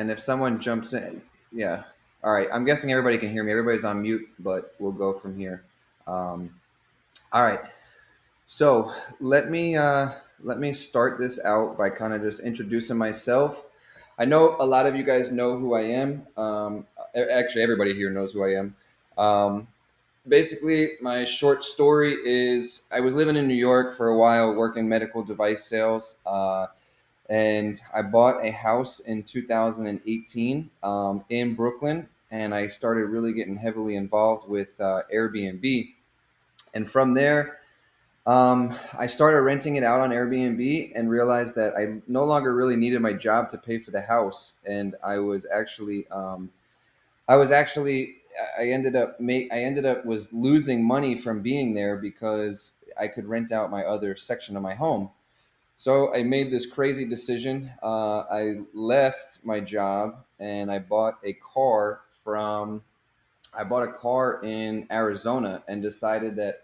And if someone jumps in, yeah. All right. I'm guessing everybody can hear me. Everybody's on mute, but we'll go from here. Um, all right. So let me start this out by kind of just introducing myself. I know a lot of you guys know who I am. Actually, everybody here knows who I am. Um, Basically, my short story is I was living in New York for a while, working medical device sales. And I bought a house in 2018 in Brooklyn, and I started really getting heavily involved with Airbnb. And from there, I started renting it out on Airbnb and realized that I no longer really needed my job to pay for the house, and I was actually I ended up was losing money from being there because I could rent out my other section of my home. So I made this crazy decision. I left my job and I bought a car in Arizona and decided that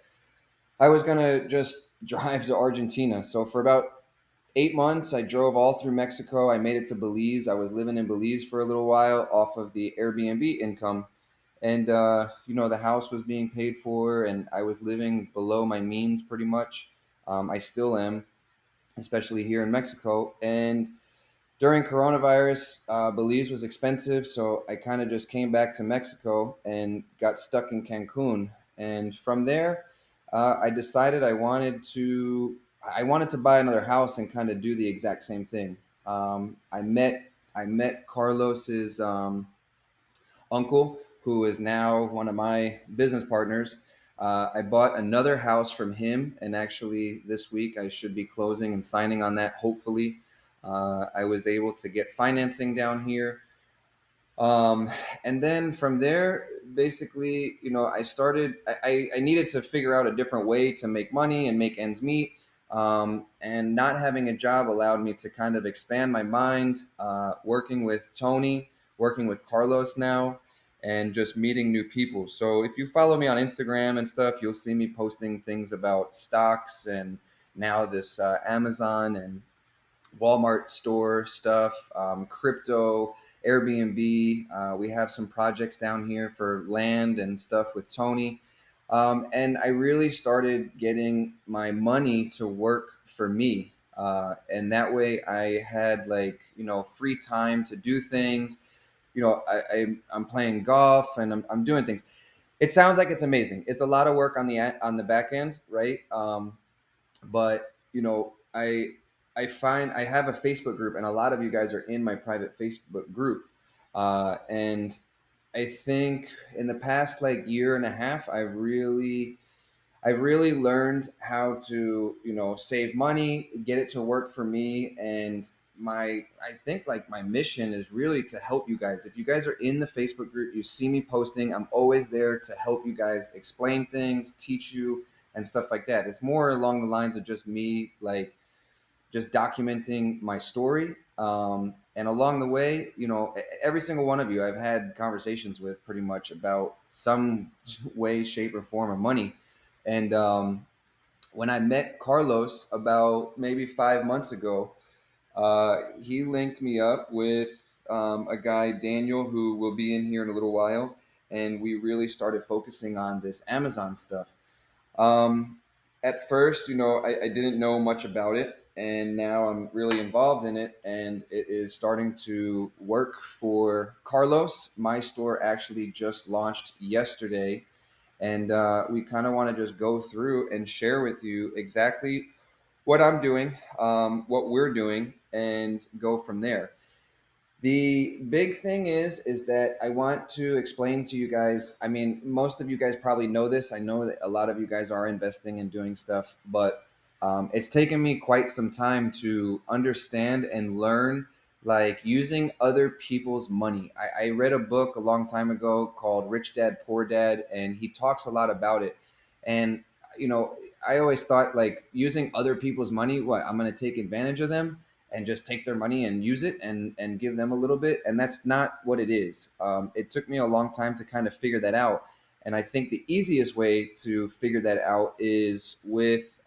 I was gonna just drive to Argentina. So for about 8 months, I drove all through Mexico. I made it to Belize. I was living in Belize for a little while off of the Airbnb income, and the house was being paid for, and I was living below my means pretty much. I still am, especially here in Mexico. And during coronavirus, Belize was expensive, so I kind of just came back to Mexico and got stuck in Cancun. And from there, I decided I wanted to buy another house and kind of do the exact same thing. I met Carlos's uncle, who is now one of my business partners. I bought another house from him, and actually, this week I should be closing and signing on that, hopefully. I was able to get financing down here. Um, and then from there, basically, I needed to figure out a different way to make money and make ends meet. And not having a job allowed me to kind of expand my mind, working with Tony, working with Carlos now, and just meeting new people. So if you follow me on Instagram and stuff, you'll see me posting things about stocks and now this Amazon and Walmart store stuff, crypto, Airbnb. We have some projects down here for land and stuff with Tony. And I really started getting my money to work for me. And that way I had free time to do things. I'm playing golf and I'm doing things. It sounds like it's amazing. It's a lot of work on the back end, right? But I find I have a Facebook group, and a lot of you guys are in my private Facebook group. And I think in the past year and a half, I've really learned how to save money, get it to work for me, and I think my mission is really to help you guys. If you guys are in the Facebook group, you see me posting, I'm always there to help you guys explain things, teach you, and stuff like that. It's more along the lines of just me just documenting my story. And along the way, every single one of you I've had conversations with pretty much about some way, shape, or form of money. And when I met Carlos about maybe 5 months ago, he linked me up with a guy, Daniel, who will be in here in a little while. And we really started focusing on this Amazon stuff. Um, at first, I didn't know much about it, and now I'm really involved in it, and it is starting to work for Carlos. My store actually just launched yesterday, and we kind of want to just go through and share with you exactly what I'm doing, what we're doing, and go from there. The big thing is that I want to explain to you guys. I mean, most of you guys probably know this. I know that a lot of you guys are investing and doing stuff, but it's taken me quite some time to understand and learn using other people's money. I read a book a long time ago called Rich Dad Poor Dad, and he talks a lot about it. And you know, I always thought using other people's money, what, I'm going to take advantage of them and just take their money and use it and give them a little bit, and that's not what it is. It took me a long time to kind of figure that out, and I think the easiest way to figure that out is with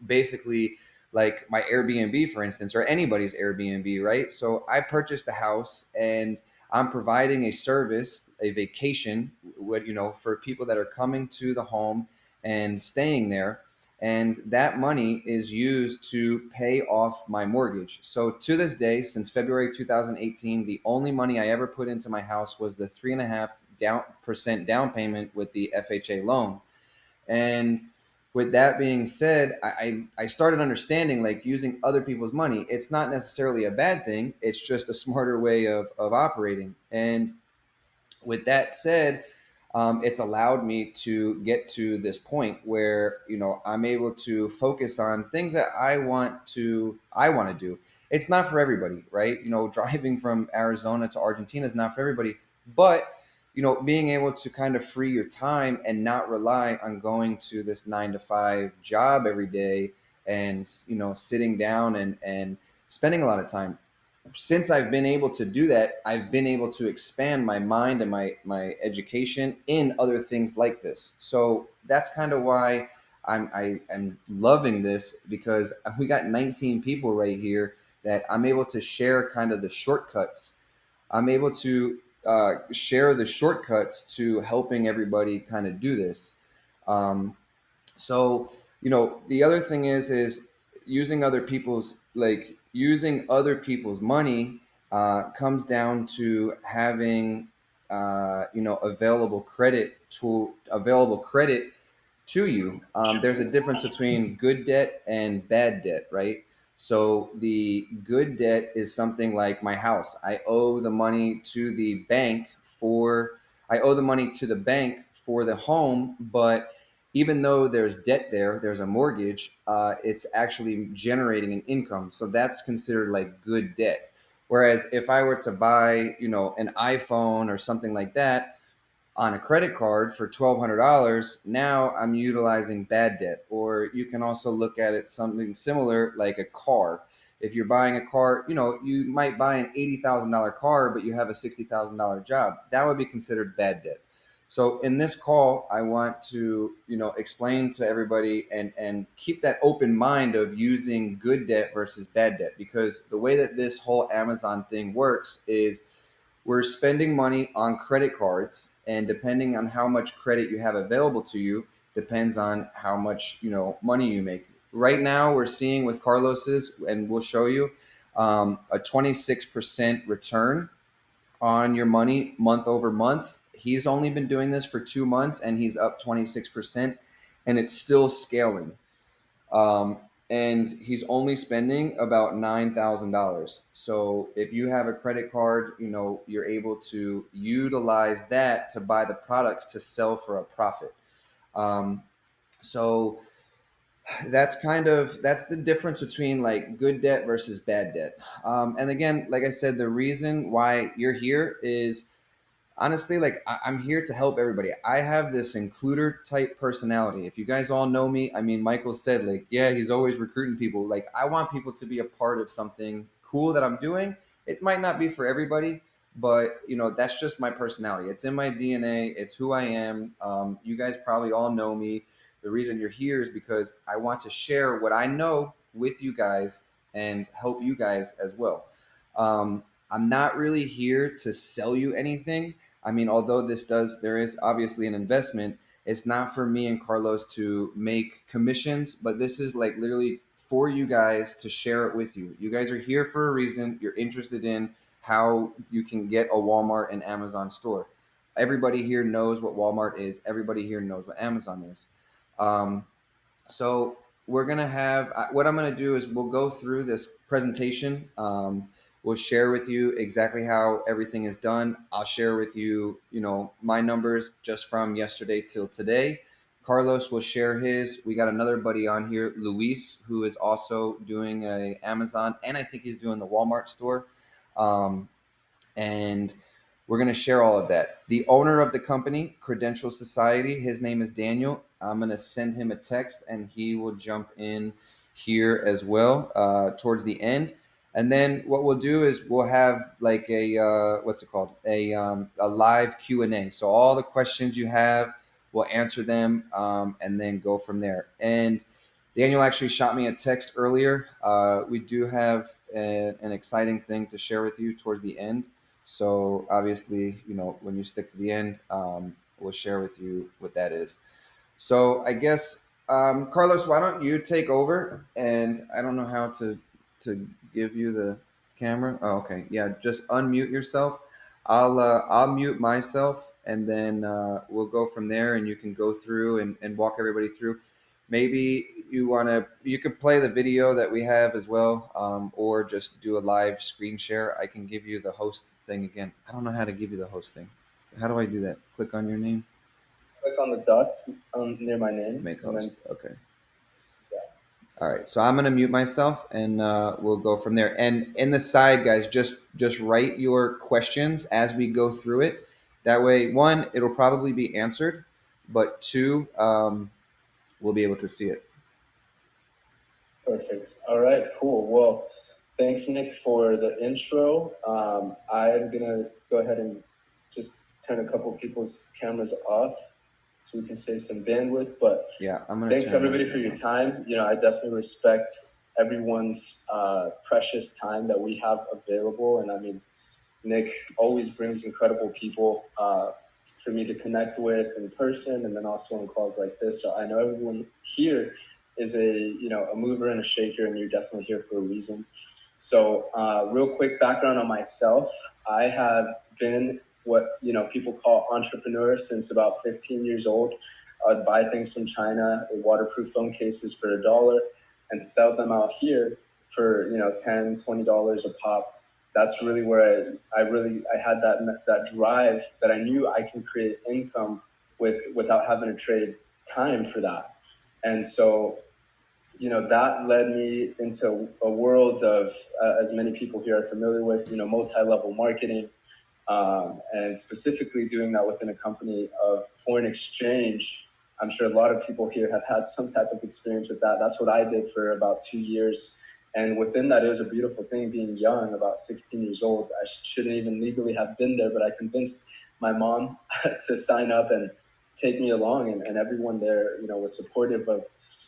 basically like my Airbnb, for instance, or anybody's Airbnb, right? So I purchased the house and I'm providing a service, a vacation, what for people that are coming to the home and staying there. And that money is used to pay off my mortgage. So to this day, since February 2018, the only money I ever put into my house was the 3.5% down payment with the FHA loan. And with that being said, I started understanding, like, using other people's money. It's not necessarily a bad thing. It's just a smarter way of operating. And with that said, it's allowed me to get to this point where I'm able to focus on things that I want to do. It's not for everybody, right? Driving from Arizona to Argentina is not for everybody, but being able to kind of free your time and not rely on going to this 9 to 5 job every day, and sitting down and spending a lot of time. Since I've been able to do that, I've been able to expand my mind and my education in other things like this. So that's kind of why I'm loving this, because we got 19 people right here that I'm able to share kind of the shortcuts. I'm able to share the shortcuts to helping everybody kind of do this. So, the other thing is using other people's money comes down to having available credit to you. There's a difference between good debt and bad debt, right? So the good debt is something like my house. I owe the money to the bank for the home, but even though there's debt there's a mortgage, it's actually generating an income. So that's considered like good debt. Whereas if I were to buy, an iPhone or something like that on a credit card for $1,200, now I'm utilizing bad debt. Or you can also look at it something similar like a car. If you're buying a car, you might buy an $80,000 car, but you have a $60,000 job. That would be considered bad debt. So in this call, I want to, explain to everybody and keep that open mind of using good debt versus bad debt, because the way that this whole Amazon thing works is we're spending money on credit cards, and depending on how much credit you have available to you depends on how much money you make. Right now we're seeing with Carlos's, and we'll show you, a 26% return on your money month over month. He's only been doing this for 2 months and he's up 26%, and it's still scaling. um, and he's only spending about $9,000. So if you have a credit card, you're able to utilize that to buy the products to sell for a profit. Um, so that's the difference between like good debt versus bad debt. And again, like I said, the reason why you're here is honestly, like, I'm here to help everybody. I have this includer type personality. If you guys all know me, I mean, Michael said, like, yeah, he's always recruiting people. Like, I want people to be a part of something cool that I'm doing. It might not be for everybody, but that's just my personality. It's in my DNA. It's who I am. You guys probably all know me. The reason you're here is because I want to share what I know with you guys and help you guys as well. I'm not really here to sell you anything. I mean, although there is obviously an investment, it's not for me and Carlos to make commissions, but this is like literally for you guys to share it with you. You guys are here for a reason. You're interested in how you can get a Walmart and Amazon store. Everybody here knows what Walmart is. Everybody here knows what Amazon is. Um, so we're gonna have what I'm gonna do is we'll go through this presentation. We'll share with you exactly how everything is done. I'll share with you, my numbers just from yesterday till today. Carlos will share his. We got another buddy on here, Luis, who is also doing a Amazon, and I think he's doing the Walmart store. And we're going to share all of that. The owner of the company, Credential Society, his name is Daniel. I'm going to send him a text and he will jump in here as well towards the end. And then what we'll do is we'll have like a what's it called, a live Q&A. So all the questions you have, we'll answer them, and then go from there. And Daniel actually shot me a text earlier. We do have an exciting thing to share with you towards the end. So obviously, when you stick to the end, we'll share with you what that is. So I guess, Carlos, why don't you take over? And I don't know how to give you the camera. Oh, okay. Yeah, just unmute yourself. I'll mute myself, and then we'll go from there. And you can go through and walk everybody through. Maybe you could play the video that we have as well, or just do a live screen share. I can give you the host thing again. I don't know how to give you the host thing. How do I do that? Click on your name. Click on the dots near my name, Make and then host. Okay. yeah, All right. So I'm gonna mute myself, and we'll go from there. And in the side, guys, just write your questions as we go through it. That way, one, it'll probably be answered, but two, we'll be able to see it. perfect. All right, cool. Well, thanks, Nick, for the intro. I'm gonna go ahead and just turn a couple people's cameras off so we can save some bandwidth. But Yeah, I'm gonna. thanks turn everybody mine for your off. time. I definitely respect everyone's precious time that we have available, and I mean, Nick always brings incredible people for me to connect with in person, and then also on calls like this. So I know everyone here is a mover and a shaker, and you're definitely here for a reason. So real quick background on myself: I have been what people call entrepreneur since about 15 years old. I'd buy things from China, waterproof phone cases for $1, and sell them out here for $10, $20 a pop. That's really where I had that drive that I knew I can create income without having to trade time for that. And so that led me into a world of as many people here are familiar with, multi-level marketing, and specifically doing that within a company of foreign exchange. I'm sure a lot of people here have had some type of experience with that. That's what I did for about 2 years. And within that, it was a beautiful thing being young, about 16 years old. I shouldn't even legally have been there, but I convinced my mom to sign up and take me along. And everyone there, was supportive of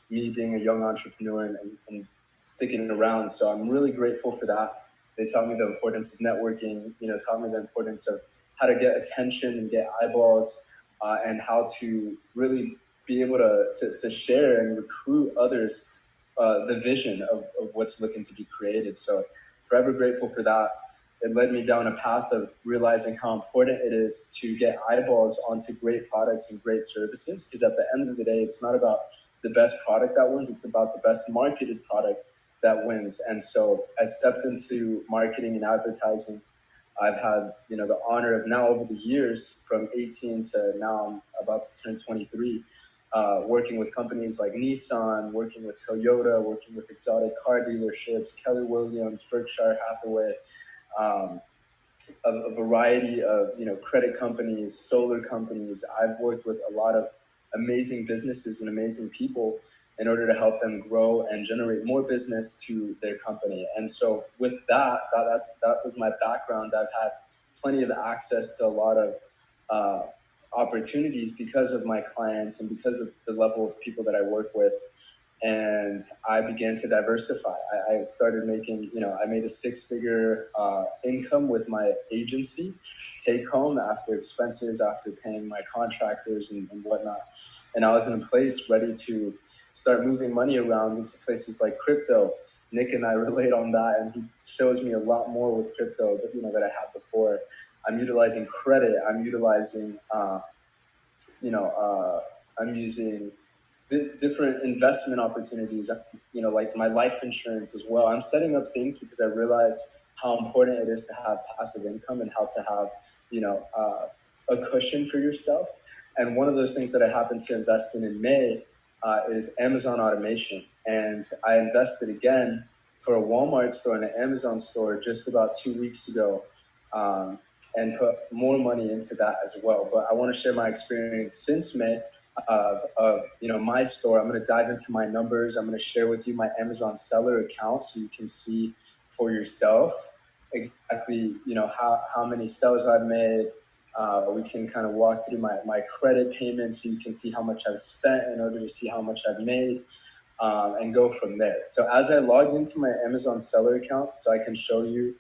me being a young entrepreneur and sticking around. So I'm really grateful for that. They taught me the importance of networking, taught me the importance of how to get attention and get eyeballs, and how to really be able to share and recruit others, the vision of what's looking to be created. So forever grateful for that. It led me down a path of realizing how important it is to get eyeballs onto great products and great services, because at the end of the day, it's not about the best product that wins, it's about the best marketed product that wins. And so I stepped into marketing and advertising. I've had the honor of now over the years from 18 to now I'm about to turn 23, working with companies like Nissan, working with Toyota, working with exotic car dealerships, Keller Williams, Berkshire Hathaway, um, a variety of credit companies, solar companies. I've worked with a lot of amazing businesses and amazing people in order to help them grow and generate more business to their company. And so with that was my background. I've had plenty of access to a lot of opportunities because of my clients and because of the level of people that I work with. And I began to diversify. I started making, I made a six-figure income with my agency, take home after expenses, after paying my contractors and whatnot. And I was in a place ready to start moving money around into places like crypto. Nick and I relate on that, and he shows me a lot more with crypto that I had before. I'm utilizing credit. I'm utilizing, you know, uh, I'm using different investment opportunities, like my life insurance as well. I'm setting up things because I realize how important it is to have passive income and how to have, a cushion for yourself. And one of those things that I happened to invest in May is Amazon automation. And I invested again for a Walmart store and an Amazon store just about 2 weeks ago. And put more money into that as well. But I want to share my experience since May of my store. I'm going to dive into my numbers. I'm going to share with you my Amazon seller account so you can see for yourself exactly how many sales I've made. We can kind of walk through my credit payments so you can see how much I've spent in order to see how much I've made. and go from there. So as I log into my Amazon seller account, so I can show you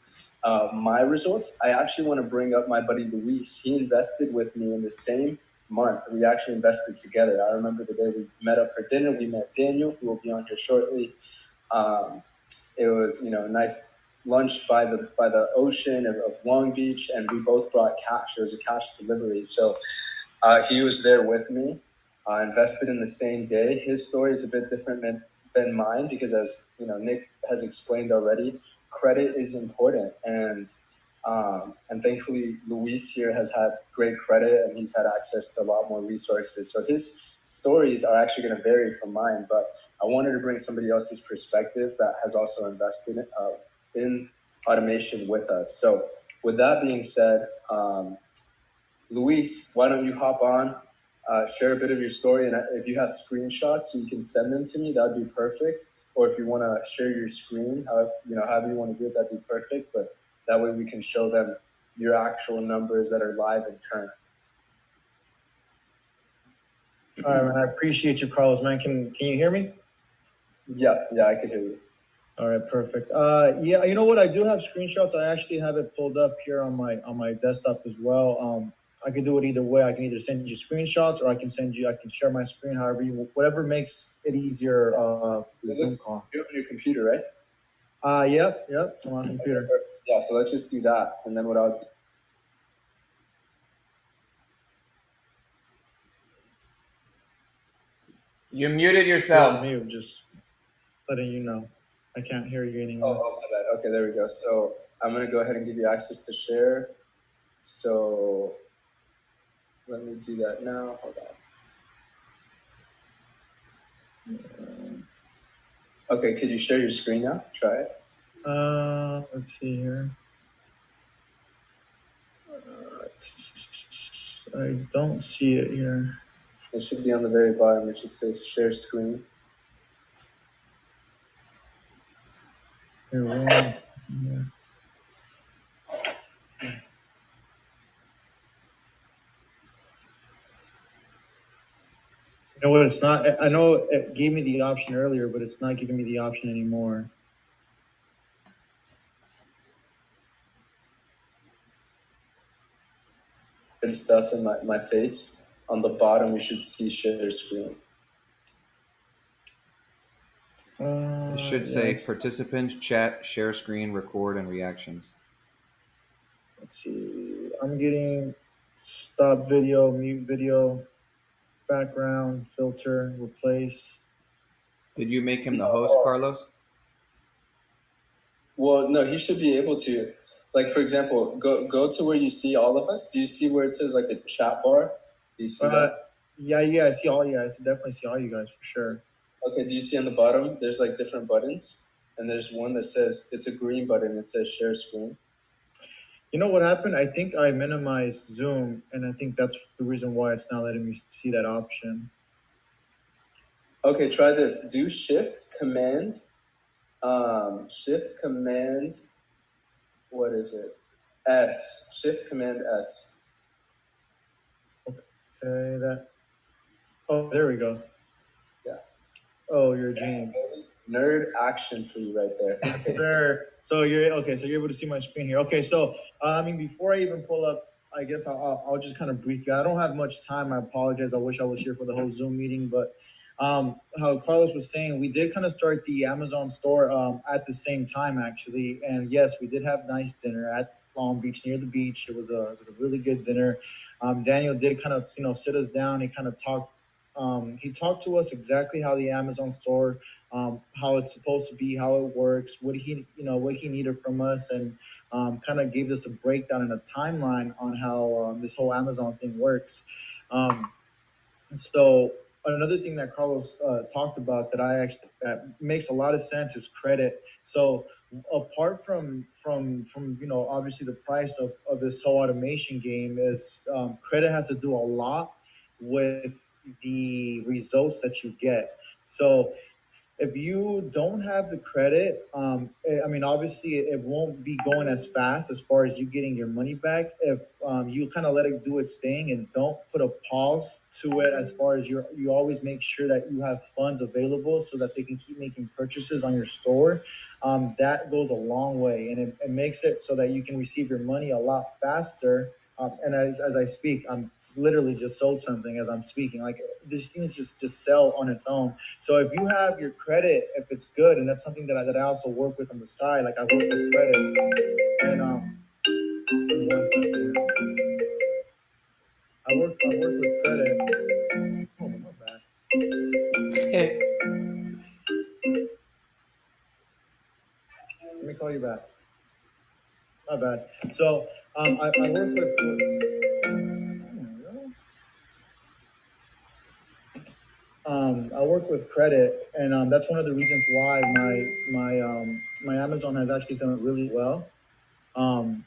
my results, I actually want to bring up my buddy Luis. He invested with me in the same month. We actually invested together. I remember the day we met up for dinner. We met Daniel, who will be on here shortly. Um, it was a nice lunch by the ocean of Long Beach, and we both brought cash. It was a cash delivery, so he was there with me. Invested in the same day. His story is a bit different than mine because, as Nick has explained already, credit is important, and thankfully Luis here has had great credit and he's had access to a lot more resources. So his stories are actually going to vary from mine, but I wanted to bring somebody else's perspective that has also invested in automation with us. So with that being said, Luis, why don't you hop on, share a bit of your story, and if you have screenshots, so you can send them to me. That'd be perfect. Or if you want to share your screen, however you want to do it, that'd be perfect. But that way we can show them your actual numbers that are live and current. All right, man. I appreciate you, Carlos, man. Can you hear me? Yeah, I can hear you. All right, perfect. Yeah, you know what? I do have screenshots. I actually have it pulled up here on my desktop as well. I can do it either way. I can either send you screenshots or I can share my screen, whatever makes it easier for the Zoom call. You're on your computer, right? Yep. It's on my computer. Okay, yeah, so let's just do that, and then what I'll do. You muted You're yourself. on mute, just letting you know. I can't hear you anymore. Oh, my bad. Okay, there we go. So I'm going to go ahead and give you access to share. So let me do that now. Hold on. Okay, could you share your screen now? Try it. Let's see here. I don't see it here. It should be on the very bottom. It should say share screen. Here, You know what? It's not. I know it gave me the option earlier, but it's not giving me the option anymore. Good stuff in my face. On the bottom, you should see share screen. It should say participants, chat, share screen, record, and reactions. Let's see. I'm getting stop video, mute video, background, filter, replace. Did you make him the host, Carlos? Well, no, he should be able to. Like, for example, go to where you see all of us. Do you see where it says like the chat bar? Do you see that? Yeah, I see all. Yeah, I definitely see all you guys for sure. Okay, do you see on the bottom? There's like different buttons, and there's one that says it's a green button. It says share screen. You know what happened? I think I minimized Zoom, and I think that's the reason why it's not letting me see that option. Okay, try this. Do Shift Command. What is it? S. Shift Command S. Okay, that. Oh, there we go. Yeah. Oh, you're a genius. Nerd action for you right there. Yes, sir. So you're okay. So you're able to see my screen here. Okay, so I mean, before I even pull up, I guess I'll just kind of brief you. I don't have much time. I apologize. I wish I was here for the whole Zoom meeting, but how Carlos was saying, we did kind of start the Amazon store at the same time actually, and yes, we did have nice dinner at Long Beach near the beach. It was a really good dinner. Daniel did kind of sit us down. He kind of talked. He talked to us exactly how the Amazon store, how it's supposed to be, how it works, what he needed from us, and kind of gave us a breakdown and a timeline on how this whole Amazon thing works. So another thing that Carlos talked about that makes a lot of sense is credit. So apart from obviously the price of this whole automation game is credit has to do a lot with the results that you get. So if you don't have the credit, I mean, obviously, it won't be going as fast as far as you getting your money back. If you kind of let it do its thing and don't put a pause to it, as far as you always make sure that you have funds available so that they can keep making purchases on your store. That goes a long way, and it makes it so that you can receive your money a lot faster. And as I speak, I'm literally just sold something as I'm speaking. Like these things just sell on its own. So if you have your credit, if it's good, and that's something that I also work with on the side. Like I work with credit, and give me 1 second. I work with credit. Oh my bad. Let me call you back. My bad. So I work I work with credit, and that's one of the reasons why my Amazon has actually done really well. Um,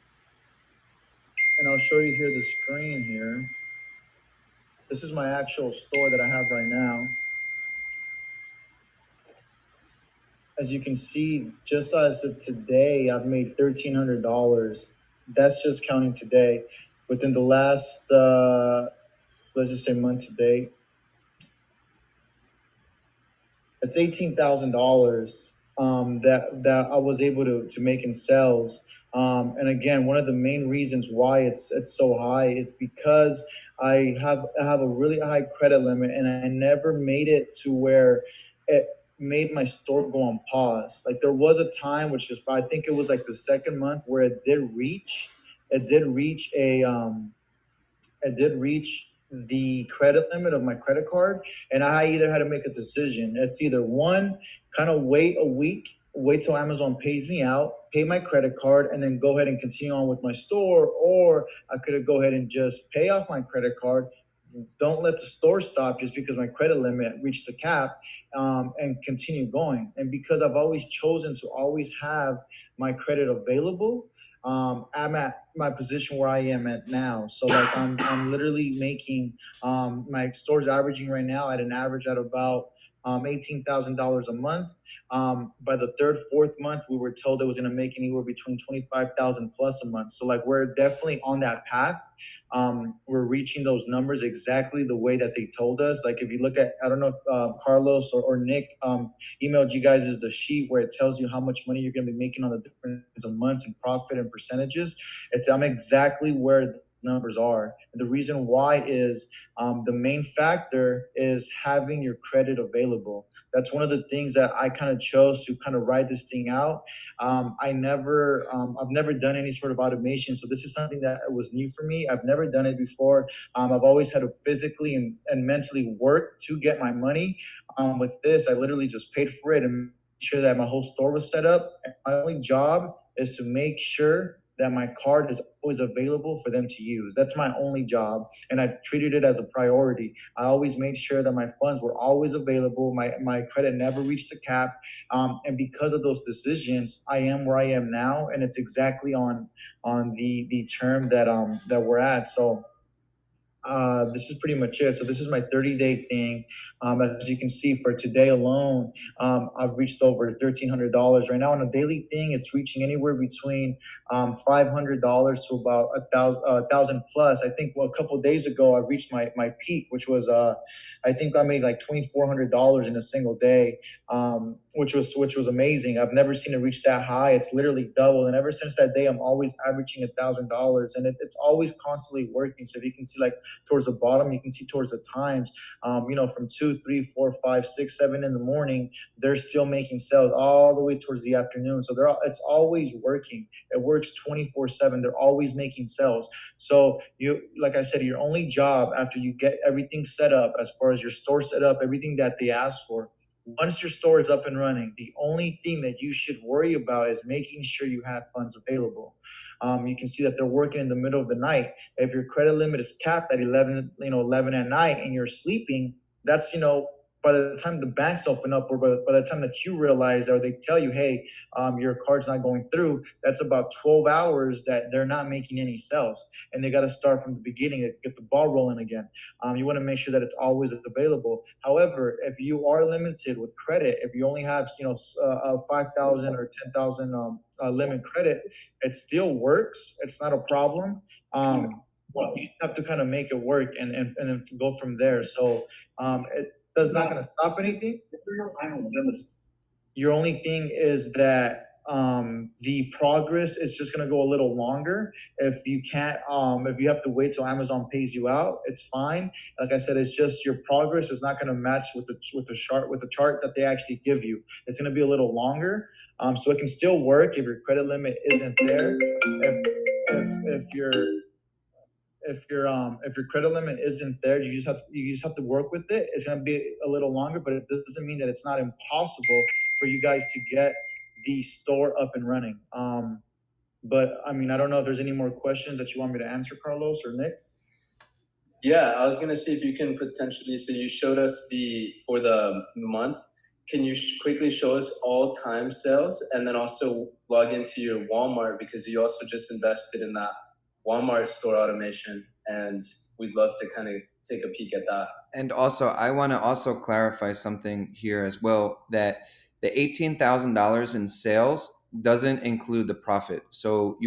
and I'll show you here the screen here. This is my actual store that I have right now. As you can see, just as of today, I've made $1,300. That's just counting today. Within the last, let's just say month to date, it's $18,000 that I was able to make in sales. And again, one of the main reasons why it's so high, it's because I have a really high credit limit, and I never made it to where it made my store go on pause. Like there was a time, which is I think it was like the second month, where it did reach a I did reach the credit limit of my credit card, and I either had to make a decision. It's either one, kind of wait a week, wait till Amazon pays me out, pay my credit card, and then go ahead and continue on with my store, or I could go ahead and just pay off my credit card. Don't let the store stop just because my credit limit reached the cap, and continue going. And because I've always chosen to always have my credit available, I'm at my position where I am at now. So like I'm literally making my store's averaging right now at an average at about $18,000 a month. By the third, fourth month, we were told it was going to make anywhere between 25,000 plus a month. So like we're definitely on that path. We're reaching those numbers exactly the way that they told us. Like if you look at, I don't know if Carlos or Nick emailed you guys is the sheet where it tells you how much money you're going to be making on the different months and profit and percentages. I'm exactly where the numbers are. And the reason why is the main factor is having your credit available. That's one of the things that I kind of chose to kind of ride this thing out. I've never done any sort of automation, so this is something that was new for me. I've never done it before. I've always had to physically and mentally work to get my money. With this, I literally just paid for it and made sure that my whole store was set up. And my only job is to make sure that my card is always available for them to use. That's my only job, and I treated it as a priority. I always made sure that my funds were always available. My credit never reached the cap, and because of those decisions, I am where I am now, and it's exactly on the term that we're at. So this is pretty much it. So this is my 30-day thing. As you can see, for today alone, I've reached over $1,300 right now. On a daily thing, it's reaching anywhere between $500 to about a thousand plus. I think a couple of days ago, I reached my peak, which was I think I made like $2,400 in a single day, which was amazing. I've never seen it reach that high. It's literally doubled, and ever since that day, I'm always averaging $1,000, and it's always constantly working. So if you can see, like towards the bottom, you can see towards the times, from 2, 3, 4, 5, 6, 7 in the morning, they're still making sales all the way towards the afternoon. So it's always working. It works 24/7. They're always making sales. So like I said, your only job after you get everything set up, as far as your store set up, everything that they ask for, once your store is up and running, the only thing that you should worry about is making sure you have funds available. You can see that they're working in the middle of the night. If your credit limit is capped at 11 at night, and you're sleeping, that's by the time the banks open up, or by the time that you realize, or they tell you, hey, your card's not going through, that's about 12 hours that they're not making any sales, and they got to start from the beginning to get the ball rolling again. You want to make sure that it's always available. However, if you are limited with credit, if you only have 5,000 or 10,000 limit credit, it still works. It's not a problem. You have to kind of make it work, and then go from there. So it does not going to stop anything. Your only thing is that the progress is just going to go a little longer. If you can't, if you have to wait till Amazon pays you out, it's fine. Like I said, it's just your progress is not going to match with the chart that they actually give you. It's going to be a little longer. So it can still work if your credit limit isn't there. If your credit limit isn't there, you just have to work with it. It's going to be a little longer, but it doesn't mean that it's not impossible for you guys to get the store up and running. But I mean, I don't know if there's any more questions that you want me to answer, Carlos or Nick. Yeah, I was gonna see if you can potentially. So you showed us for the month. Can you quickly show us all time sales, and then also log into your Walmart, because you also just invested in that Walmart store automation, and we'd love to kind of take a peek at that. And also, I want to also clarify something here as well, that the $18,000 in sales doesn't include the profit. So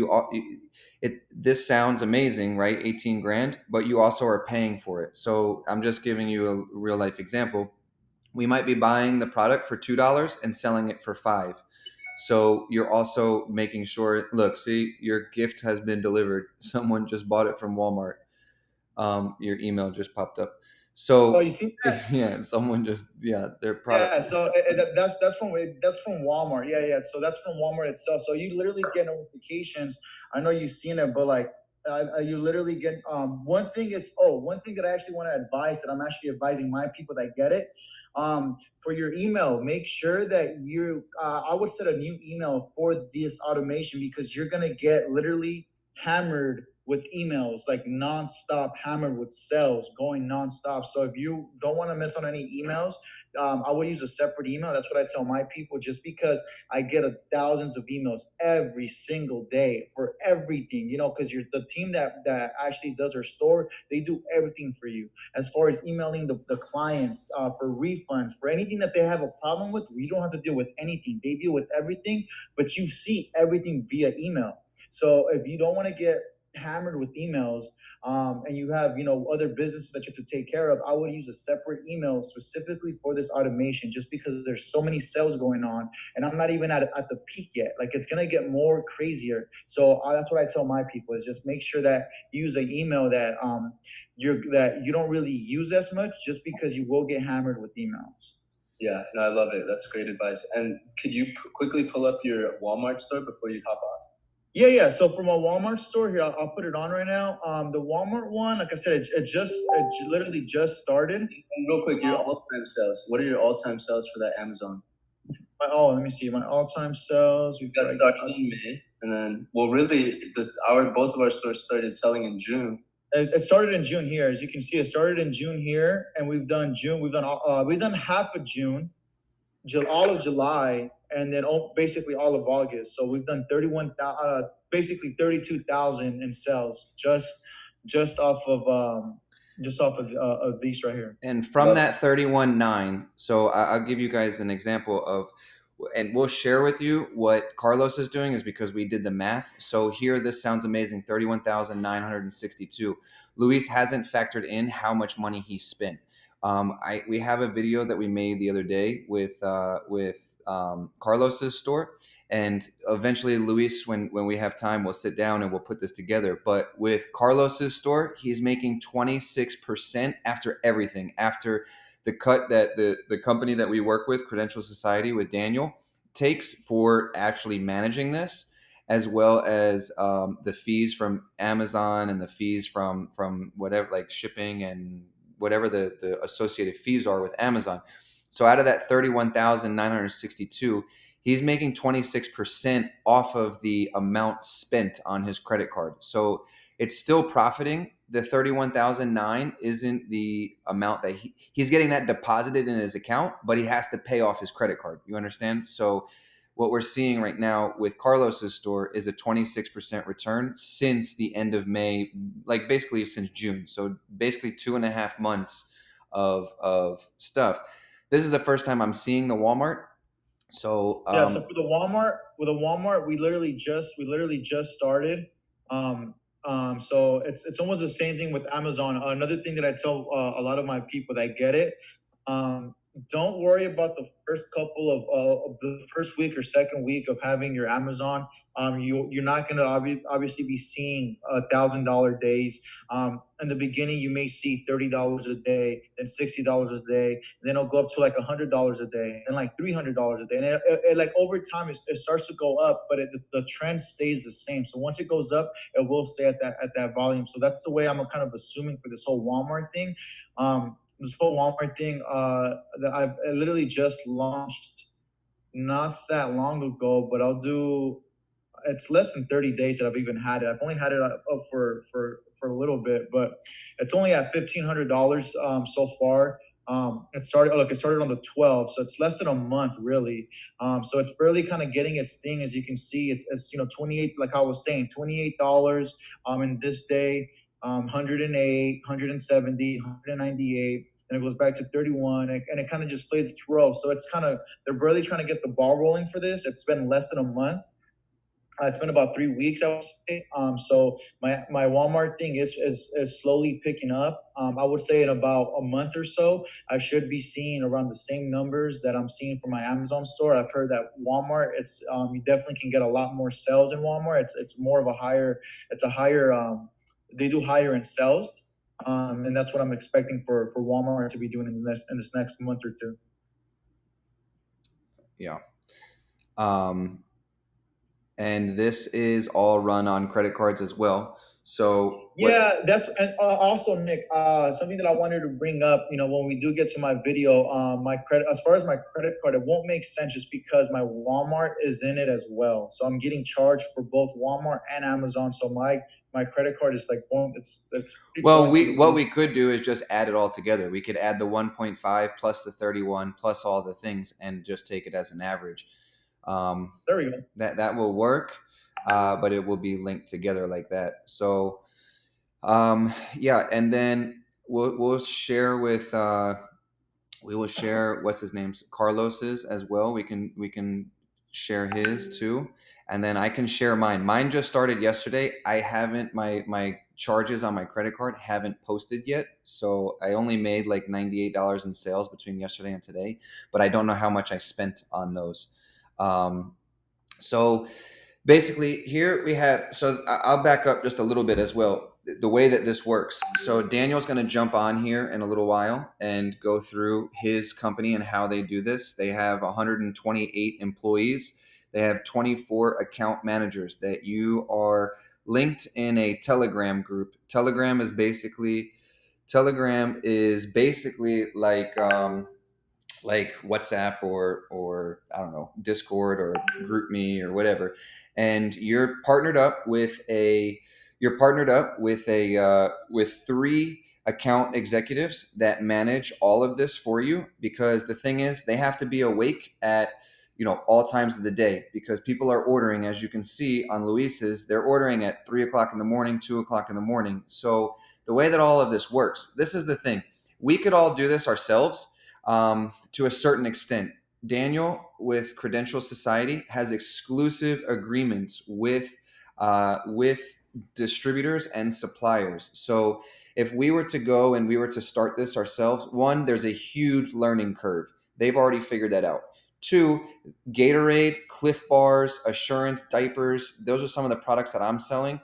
this sounds amazing, right? 18 grand, but you also are paying for it. So I'm just giving you a real life example. We might be buying the product for $2 and selling it for 5. So you're also making sure, look, see, your gift has been delivered. Someone just bought it from Walmart. Your email just popped up. Oh, So you see that? yeah, someone just their product. Yeah, so that's from Walmart. Yeah, yeah. So that's from Walmart itself. So you literally get notifications. I know you've seen it, but like you literally get one thing that I actually want to advise, that I'm actually advising my people that get it. For your email, make sure that I would set a new email for this automation, because you're gonna get literally hammered with emails, like nonstop, hammered with sales going nonstop. So if you don't want to miss on any emails, I would use a separate email. That's what I tell my people, just because I get thousands of emails every single day for everything, because you're the team that actually does our store. They do everything for you, as far as emailing the clients, for refunds, for anything that they have a problem with. We don't have to deal with anything. They deal with everything, but you see everything via email. So if you don't want to get hammered with emails, and you have other businesses that you have to take care of, I would use a separate email specifically for this automation, just because there's so many sales going on, and I'm not even at the peak yet. Like, it's gonna get more crazier. So that's what I tell my people, is just make sure that you use an email that you don't really use as much, just because you will get hammered with emails. Yeah, no, I love it. That's great advice. And could you quickly pull up your Walmart store before you hop off? Yeah, yeah. So from a Walmart store here, I'll put it on right now. The Walmart one, like I said, it literally just started. And real quick, your all-time sales. What are your all-time sales for that Amazon? Let me see my all-time sales. We got started in May, and then really, both of our stores started selling in June. It started in June here, as you can see. It started in June here, and we've done June. We've done half of June, all of July, and then basically all of August. So we've done basically 32,000 in sales, just off of these right here. And from that 31.9, so I'll give you guys an example of, and we'll share with you what Carlos is doing, is because we did the math. So here, this sounds amazing, 31,962. Luis hasn't factored in how much money he spent. We have a video that we made the other day with Carlos's store, and eventually, Luis, when we have time, we'll sit down and we'll put this together. But with Carlos's store, he's making 26% after everything, after the cut that the company that we work with, Credential Society, with Daniel, takes for actually managing this, as well as the fees from Amazon and the fees from whatever, like shipping and whatever the associated fees are with Amazon. So out of that 31,962, he's making 26% off of the amount spent on his credit card. So it's still profiting. The 31,009 isn't the amount that he's getting that deposited in his account, but he has to pay off his credit card. You understand? So what we're seeing right now with Carlos's store is a 26% return since the end of May, like basically since June. So basically 2.5 months of stuff. This is the first time I'm seeing the Walmart. So Yeah, so for the Walmart, we literally just started. So it's almost the same thing with Amazon. Another thing that I tell a lot of my people that get it, um, don't worry about the first couple of the first week or second week of having your Amazon. You're not going to obviously be seeing $1,000 days. In the beginning, you may see $30 a day, then $60 a day, and then it'll go up to like $100 a day, and like $300 a day, and like over time it starts to go up, but the trend stays the same. So once it goes up, it will stay at that volume. So that's the way I'm kind of assuming for this whole Walmart thing. This whole Walmart thing that I've literally just launched not that long ago, but it's less than 30 days that I've even had it. I've only had it up for a little bit, but it's only at $1,500 so far. It started on the 12th, so it's less than a month really. So it's barely kind of getting its thing. As you can see, it's 28, like I was saying, $28 in this day, 108, 170, 198. And it goes back to 31, and it kind of just plays its role. So it's kind of, they're barely trying to get the ball rolling for this. It's been less than a month. It's been about 3 weeks, I would say. So my Walmart thing is slowly picking up. I would say in about a month or so, I should be seeing around the same numbers that I'm seeing for my Amazon store. I've heard that Walmart, it's you definitely can get a lot more sales in Walmart. It's more of a higher, they do higher in sales, and that's what I'm expecting for Walmart to be doing in this next month or two. Yeah. And this is all run on credit cards as well. So yeah, that's, and also Nick, something that I wanted to bring up. When we do get to my video, my credit, as far as my credit card, it won't make sense just because my Walmart is in it as well. So I'm getting charged for both Walmart and Amazon. So my credit card is like, boom, it's well, what we could do is just add it all together. We could add the 1.5 plus the 31 plus all the things and just take it as an average. There we go. That will work, but it will be linked together like that. So yeah, and then we'll share with we will share what's his name's Carlos's as well. We can share his too, and then I can share mine. Mine just started yesterday. I haven't, my charges on my credit card haven't posted yet, so I only made like $98 in sales between yesterday and today, but I don't know how much I spent on those. So basically here we have, so I'll back up just a little bit as well, the way that this works. So Daniel's going to jump on here in a little while and go through his company and how they do this. They have 128 employees. They have 24 account managers that you are linked in a Telegram group. Telegram is basically like WhatsApp or I don't know, Discord or GroupMe or whatever, and you're partnered up with with 3 account executives that manage all of this for you, because the thing is they have to be awake at all times of the day, because people are ordering, as you can see on Luis's, they're ordering at 3 o'clock in the morning, 2 o'clock in the morning. So the way that all of this works, this is the thing, we could all do this ourselves to a certain extent. Daniel with Credential Society has exclusive agreements with distributors and suppliers. So if we were to go and we were to start this ourselves, one, there's a huge learning curve. They've already figured that out. 2, Gatorade, Cliff Bars, Assurance, diapers, those are some of the products that I'm selling.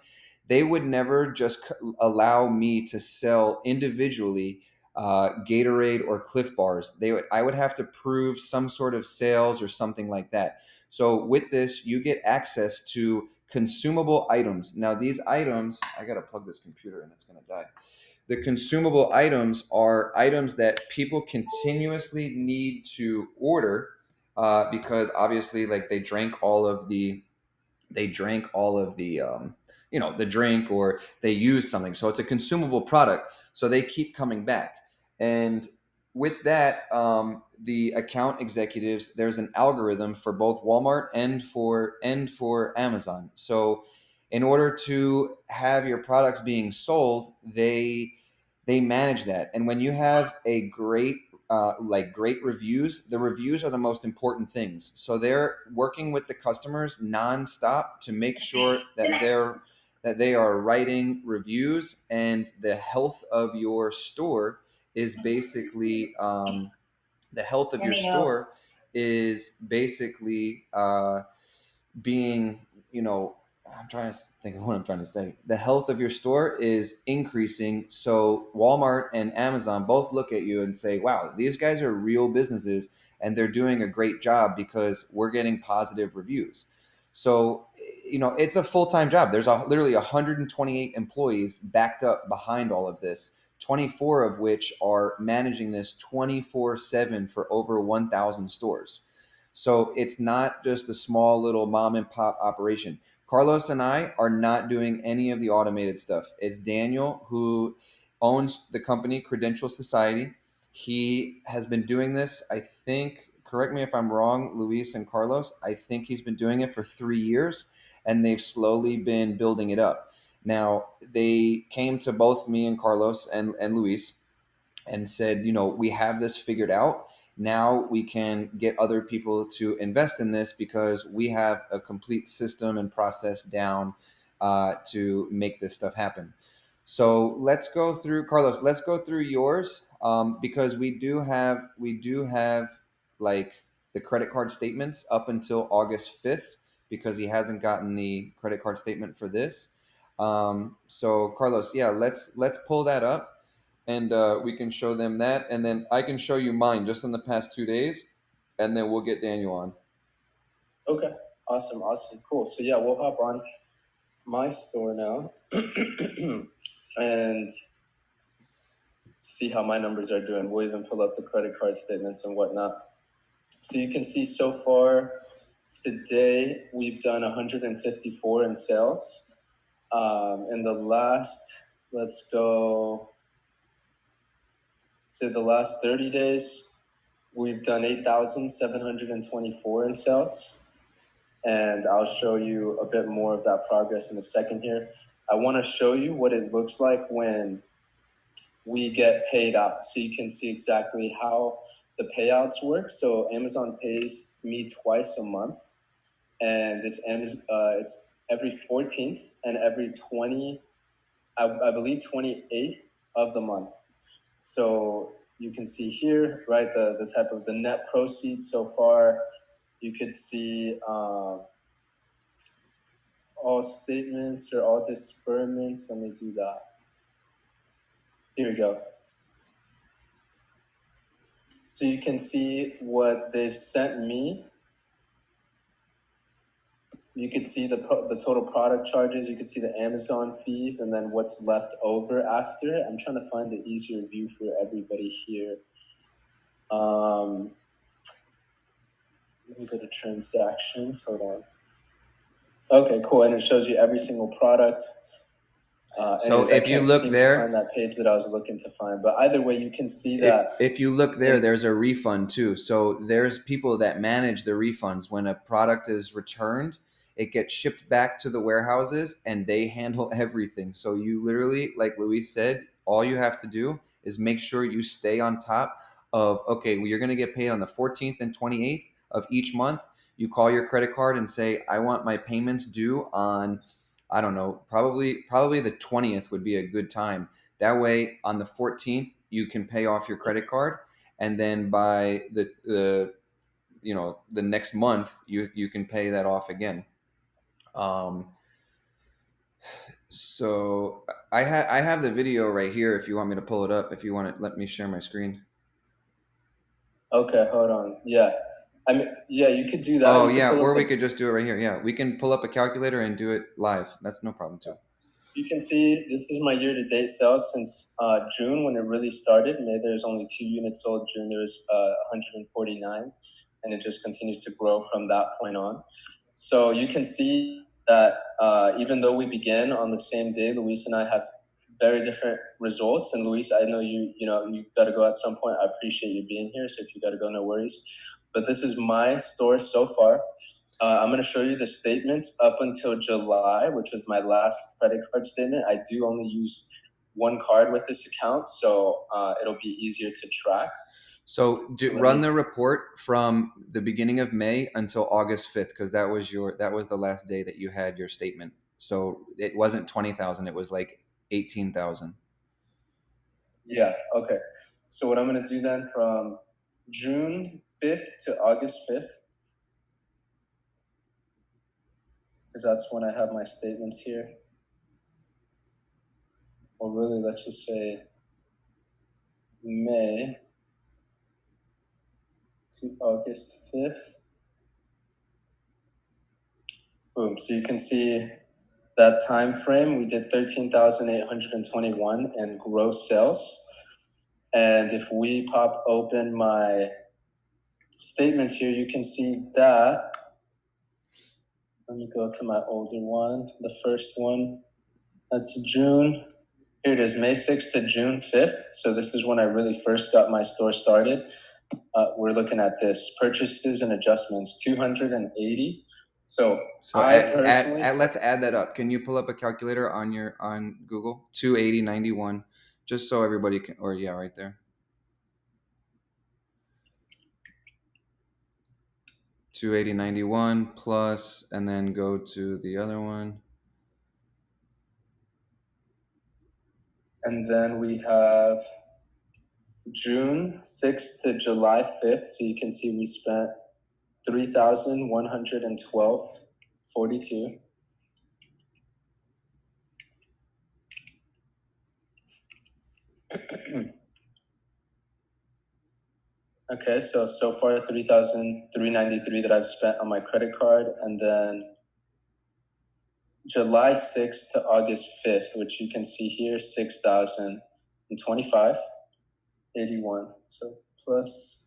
They would never just allow me to sell individually Gatorade or Cliff Bars. I would have to prove some sort of sales or something like that. So with this, you get access to consumable items. Now these items, I gotta plug this computer and it's gonna die. The consumable items are items that people continuously need to order because obviously, like they drank all of the the drink, or they use something, so it's a consumable product, so they keep coming back. And with that, the account executives, there's an algorithm for both Walmart and for Amazon. So in order to have your products being sold, they manage that. And when you have a great reviews, the reviews are the most important things. So they're working with the customers nonstop to make sure that they are writing reviews, and the health of your store is basically the health of your store is basically being, I'm trying to think of what I'm trying to say. The health of your store is increasing. So Walmart and Amazon both look at you and say, wow, these guys are real businesses, and they're doing a great job because we're getting positive reviews. So, it's a full-time job. There's literally 128 employees backed up behind all of this, 24 of which are managing this 24/7 for over 1,000 stores. So it's not just a small little mom and pop operation. Carlos and I are not doing any of the automated stuff. It's Daniel who owns the company Credential Society. He has been doing this, I think, correct me if I'm wrong, Luis and Carlos, I think he's been doing it for 3 years, and they've slowly been building it up. Now, they came to both me and Carlos and Luis and said, we have this figured out. Now we can get other people to invest in this because we have a complete system and process down to make this stuff happen. So let's go through, Carlos. Let's go through yours, because we do have like the credit card statements up until August 5th, because he hasn't gotten the credit card statement for this. So Carlos, yeah, let's pull that up, and we can show them that, and then I can show you mine just in the past 2 days, and then we'll get Daniel on. Okay, awesome, cool. So yeah, we'll hop on my store now and see how my numbers are doing. We'll even pull up the credit card statements and whatnot. So you can see so far today we've done 154 in sales. In the last, let's go to the last 30 days, we've done 8,724 in sales. And I'll show you a bit more of that progress in a second here. I want to show you what it looks like when we get paid out, so you can see exactly how the payouts work. So Amazon pays me twice a month, and it's every 14th and every 20, I believe 28th of the month. So you can see here, right, the type of the net proceeds so far. You could see all statements or all disbursements. Let me do that. Here we go. So you can see what they've sent me. You could see the total product charges. You could see the Amazon fees, and then what's left over after. I'm trying to find the easier view for everybody here. Let me go to transactions. Hold on. Okay, cool. And it shows you every single product. So if you look there, to find that page that I was looking to find, but either way, you can see that. If you look there, there's a refund too. So there's people that manage the refunds. When a product is returned, it gets shipped back to the warehouses, and they handle everything. So you literally, like Luis said, all you have to do is make sure you stay on top of, okay, well, you're going to get paid on the 14th and 28th of each month. You call your credit card and say, I want my payments due on, I don't know, probably the 20th would be a good time. That way, on the 14th, you can pay off your credit card, and then by the next month, you can pay that off again. So I have the video right here. If you want me to pull it up, if you want to let me share my screen. Okay, hold on. Yeah, I mean, yeah, you could do that. Oh yeah, or we could just do it right here. Yeah, we can pull up a calculator and do it live. That's no problem too. You can see this is my year-to-date sales since June when it really started. May there's only 2 units sold. June there was 149. and it just continues to grow from that point on. So you can see that even though we began on the same day, Luis and I have very different results. And Luis, I know you got to go at some point. I appreciate you being here. So if you got to go, no worries. But this is my store so far. I'm going to show you the statements up until July, which was my last credit card statement. I do only use one card with this account, so it'll be easier to track. So run the report from the beginning of May until August 5th, because that was the last day that you had your statement. So it wasn't 20,000; it was like 18,000. Yeah. Okay. So what I'm going to do then from June 5th to August 5th, because that's when I have my statements here. Or really, let's just say May to August 5th. Boom. So you can see that time frame, we did 13,821 in gross sales. And if we pop open my statements here, you can see that. Let me go to my older one, the first one. That's June. Here it is, May 6th to June 5th. So this is when I really first got my store started. We're looking at this purchases and adjustments, 280. So I personally let's add that up. Can you pull up a calculator on Google? 280.91, just so everybody can. Or yeah, right there. 280.91 plus, and then go to the other one. And then we have June 6th to July 5th. So you can see we spent 3,112.42. Okay, so far 3,393 that I've spent on my credit card, and then July 6th to August 5th, which you can see here, 6,025.81. So plus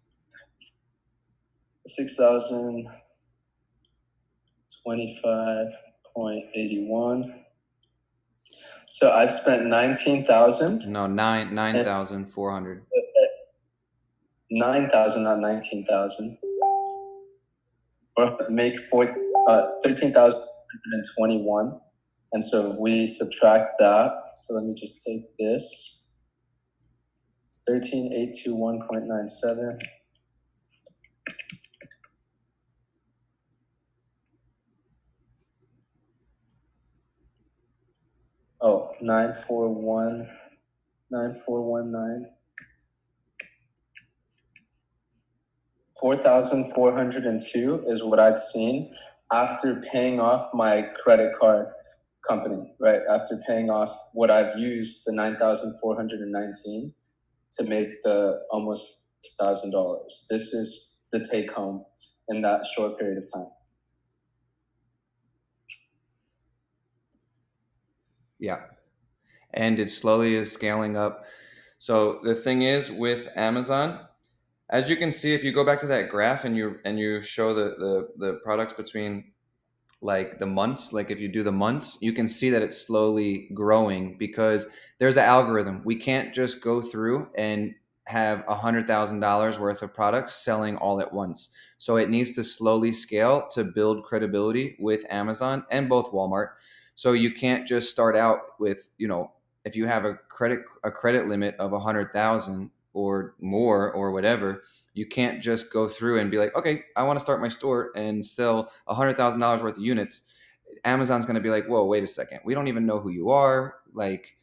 6,025.81. So I've spent 19,000. No, 9,400. 9,000, not 19,000. Or make 13,121. And so we subtract that. So let me just take this. 13,821.97. Oh, 9,419. 4,402 is what I've seen after paying off my credit card company, right? After paying off what I've used, the 9,419 to make the almost $1,000. This is the take home in that short period of time. Yeah. And it slowly is scaling up. So the thing is with Amazon, as you can see, if you go back to that graph and you show the products between like the months, like if you do the months, you can see that it's slowly growing because there's an algorithm. We can't just go through and have $100,000 worth of products selling all at once. So it needs to slowly scale to build credibility with Amazon and both Walmart. So you can't just start out with, if you have a credit limit of 100,000 or more or whatever, you can't just go through and be like, okay, I want to start my store and sell $100,000 worth of units. Amazon's going to be like, whoa, wait a second. We don't even know who you are. Like,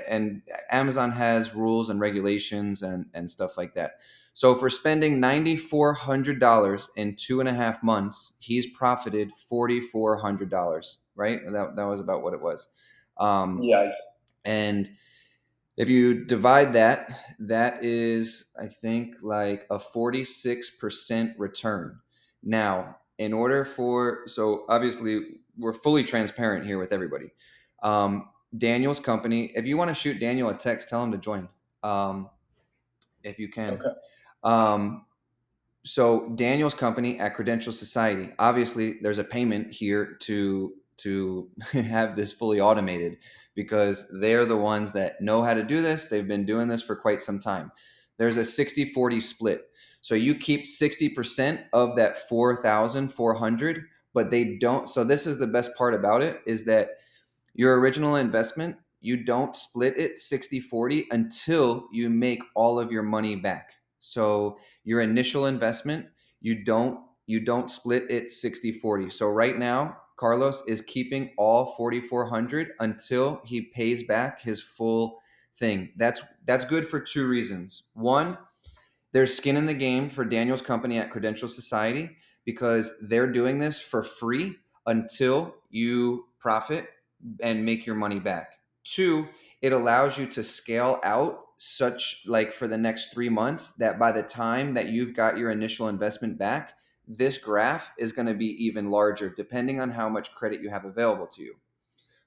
and Amazon has rules and regulations and stuff like that. So for spending $9,400 in 2.5 months, he's profited $4,400, right? That was about what it was. Yeah. And if you divide that, that is, I think, like a 46% return. Now, so obviously we're fully transparent here with everybody. Daniel's company, if you want to shoot Daniel a text, tell him to join, if you can. Okay. So Daniel's company at Credential Society, obviously there's a payment here to have this fully automated because they're the ones that know how to do this. They've been doing this for quite some time. There's a 60-40 split. So you keep 60% of that 4,400, but they don't. So this is the best part about it is that your original investment, you don't split it 60-40 until you make all of your money back. So your initial investment, you don't split it 60-40. So right now, Carlos is keeping all 4,400 until he pays back his full thing. That's good for two reasons. One, there's skin in the game for Daniel's company at Credential Society because they're doing this for free until you profit and make your money back. Two, it allows you to scale out such like for the next 3 months that by the time that you've got your initial investment back, this graph is going to be even larger depending on how much credit you have available to you.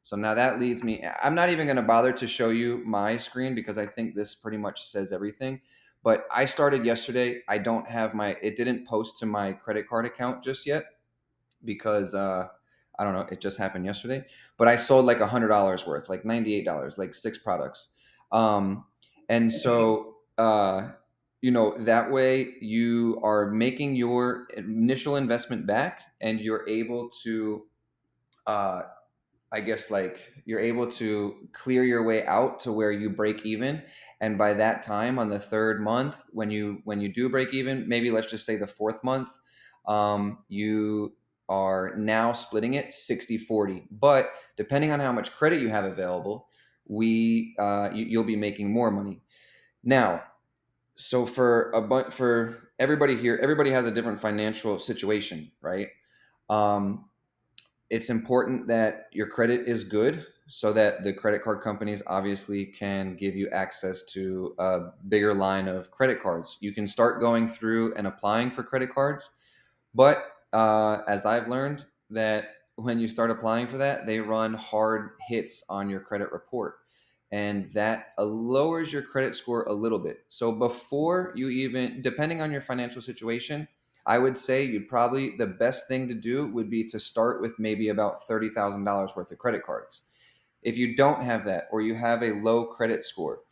So now that leads me, I'm not even going to bother to show you my screen because I think this pretty much says everything. But I started yesterday. I don't have it didn't post to my credit card account just yet because I don't know, it just happened yesterday. But I sold like $100 worth, like $98, like 6 products. And so, that way you are making your initial investment back and you're able to, uh, I guess like you're able to clear your way out to where you break even. And by that time on the third month, when you do break even, maybe let's just say the fourth month, you are now splitting it 60-40. But depending on how much credit you have available, you'll be making more money. Now, so for everybody here, everybody has a different financial situation, right? Um, it's important that your credit is good so that the credit card companies obviously can give you access to a bigger line of credit cards. You can start going through and applying for credit cards, but as I've learned that when you start applying for that, they run hard hits on your credit report. And that lowers your credit score a little bit. So before you even, depending on your financial situation, I would say the best thing to do would be to start with maybe about $30,000 worth of credit cards. If you don't have that or you have a low credit score,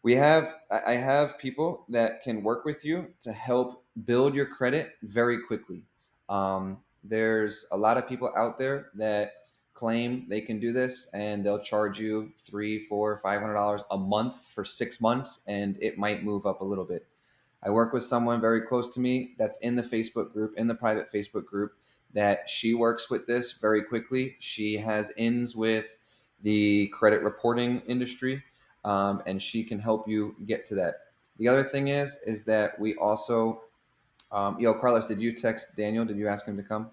I have people that can work with you to help build your credit very quickly. There's a lot of people out there that claim they can do this and they'll charge you three, four, $500 a month for 6 months, and it might move up a little bit. I work with someone very close to me that's in the Facebook group, in the private Facebook group, that she works with this very quickly. She has ins with the credit reporting industry, and she can help you get to that. The other thing is that we also, Carlos, did you text Daniel? Did you ask him to come?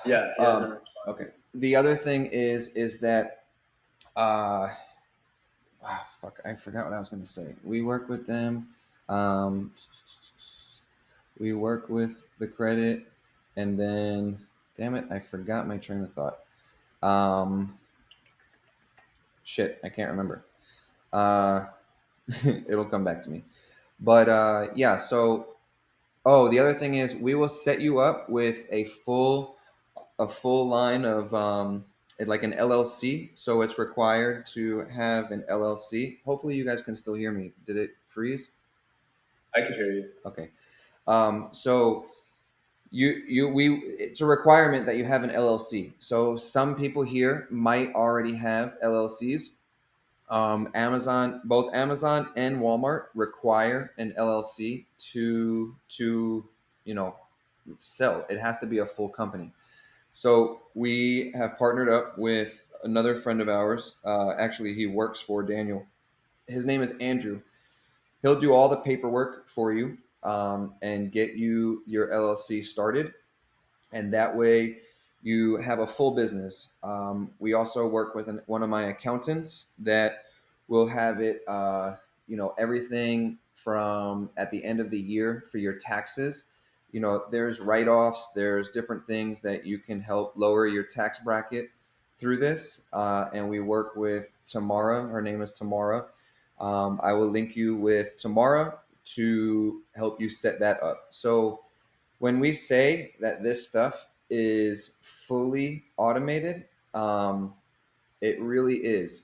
Yeah, he hasn't Okay. responded. The other thing is that, fuck, I forgot what I was going to say. We work with them. Um, we work with the credit, and then, damn it, I forgot my train of thought. Um, Shit, I can't remember. Uh, it'll come back to me. But yeah, so the other thing is we will set you up with a full line of like an LLC. So it's required to have an LLC. Hopefully you guys can still hear me. Did it freeze? I could hear you. Okay. So it's a requirement that you have an LLC. So some people here might already have LLCs. Both Amazon and Walmart require an LLC to sell. It has to be a full company. So we have partnered up with another friend of ours. Actually, he works for Daniel. His name is Andrew. He'll do all the paperwork for you, and get you your LLC started, and that way you have a full business. We also work with one of my accountants that will have it, everything from at the end of the year for your taxes. There's write-offs, there's different things that you can help lower your tax bracket through this. And we work with Tamara. Her name is Tamara. I will link you with Tamara to help you set that up. So when we say that this stuff is fully automated, it really is.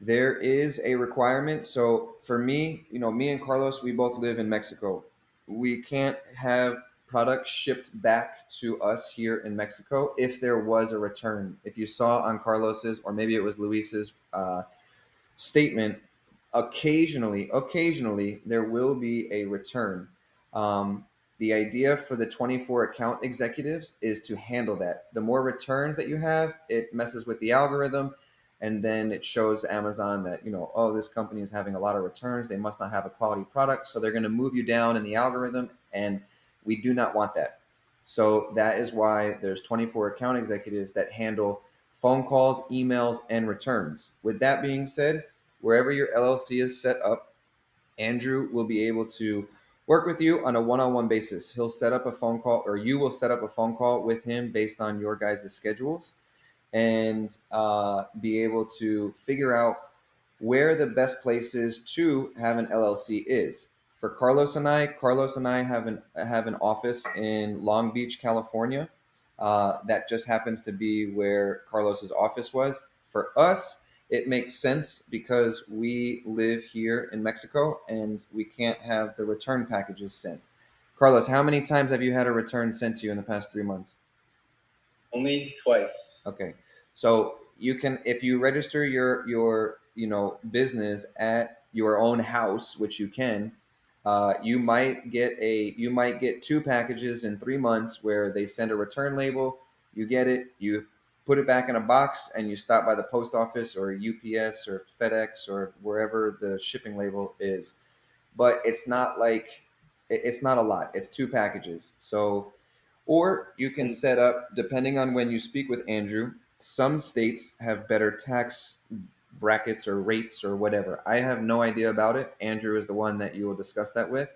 There is a requirement. So for me, me and Carlos, we both live in Mexico. We can't have products shipped back to us here in Mexico if there was a return. If you saw on Carlos's, or maybe it was Luis's statement, occasionally there will be a return. um, the idea for the 24 account executives is to handle that. The more returns that you have, it messes with the algorithm, and then it shows Amazon that, oh, this company is having a lot of returns, they must not have a quality product, so they're going to move you down in the algorithm, and we do not want that. So that is why there's 24 account executives that handle phone calls, emails, and returns. With that being said, wherever your LLC is set up, Andrew will be able to work with you on a one-on-one basis. He'll set up a phone call, or you will set up a phone call with him based on your guys' schedules, and be able to figure out where the best places to have an LLC is. For Carlos and I have an office in Long Beach, California. That just happens to be where Carlos's office was. For us, it makes sense because we live here in Mexico and we can't have the return packages sent. Carlos, how many times have you had a return sent to you in the past 3 months? Only twice. Okay. So you can, if you register your business at your own house, which you can, you might get two packages in 3 months where they send a return label. You get it, you put it back in a box, and you stop by the post office or UPS or FedEx or wherever the shipping label is. But it's not like it's not a lot. It's two packages. So, or you can set up, depending on when you speak with Andrew, some states have better tax brackets or rates or whatever. I have no idea about it. Andrew is the one that you will discuss that with,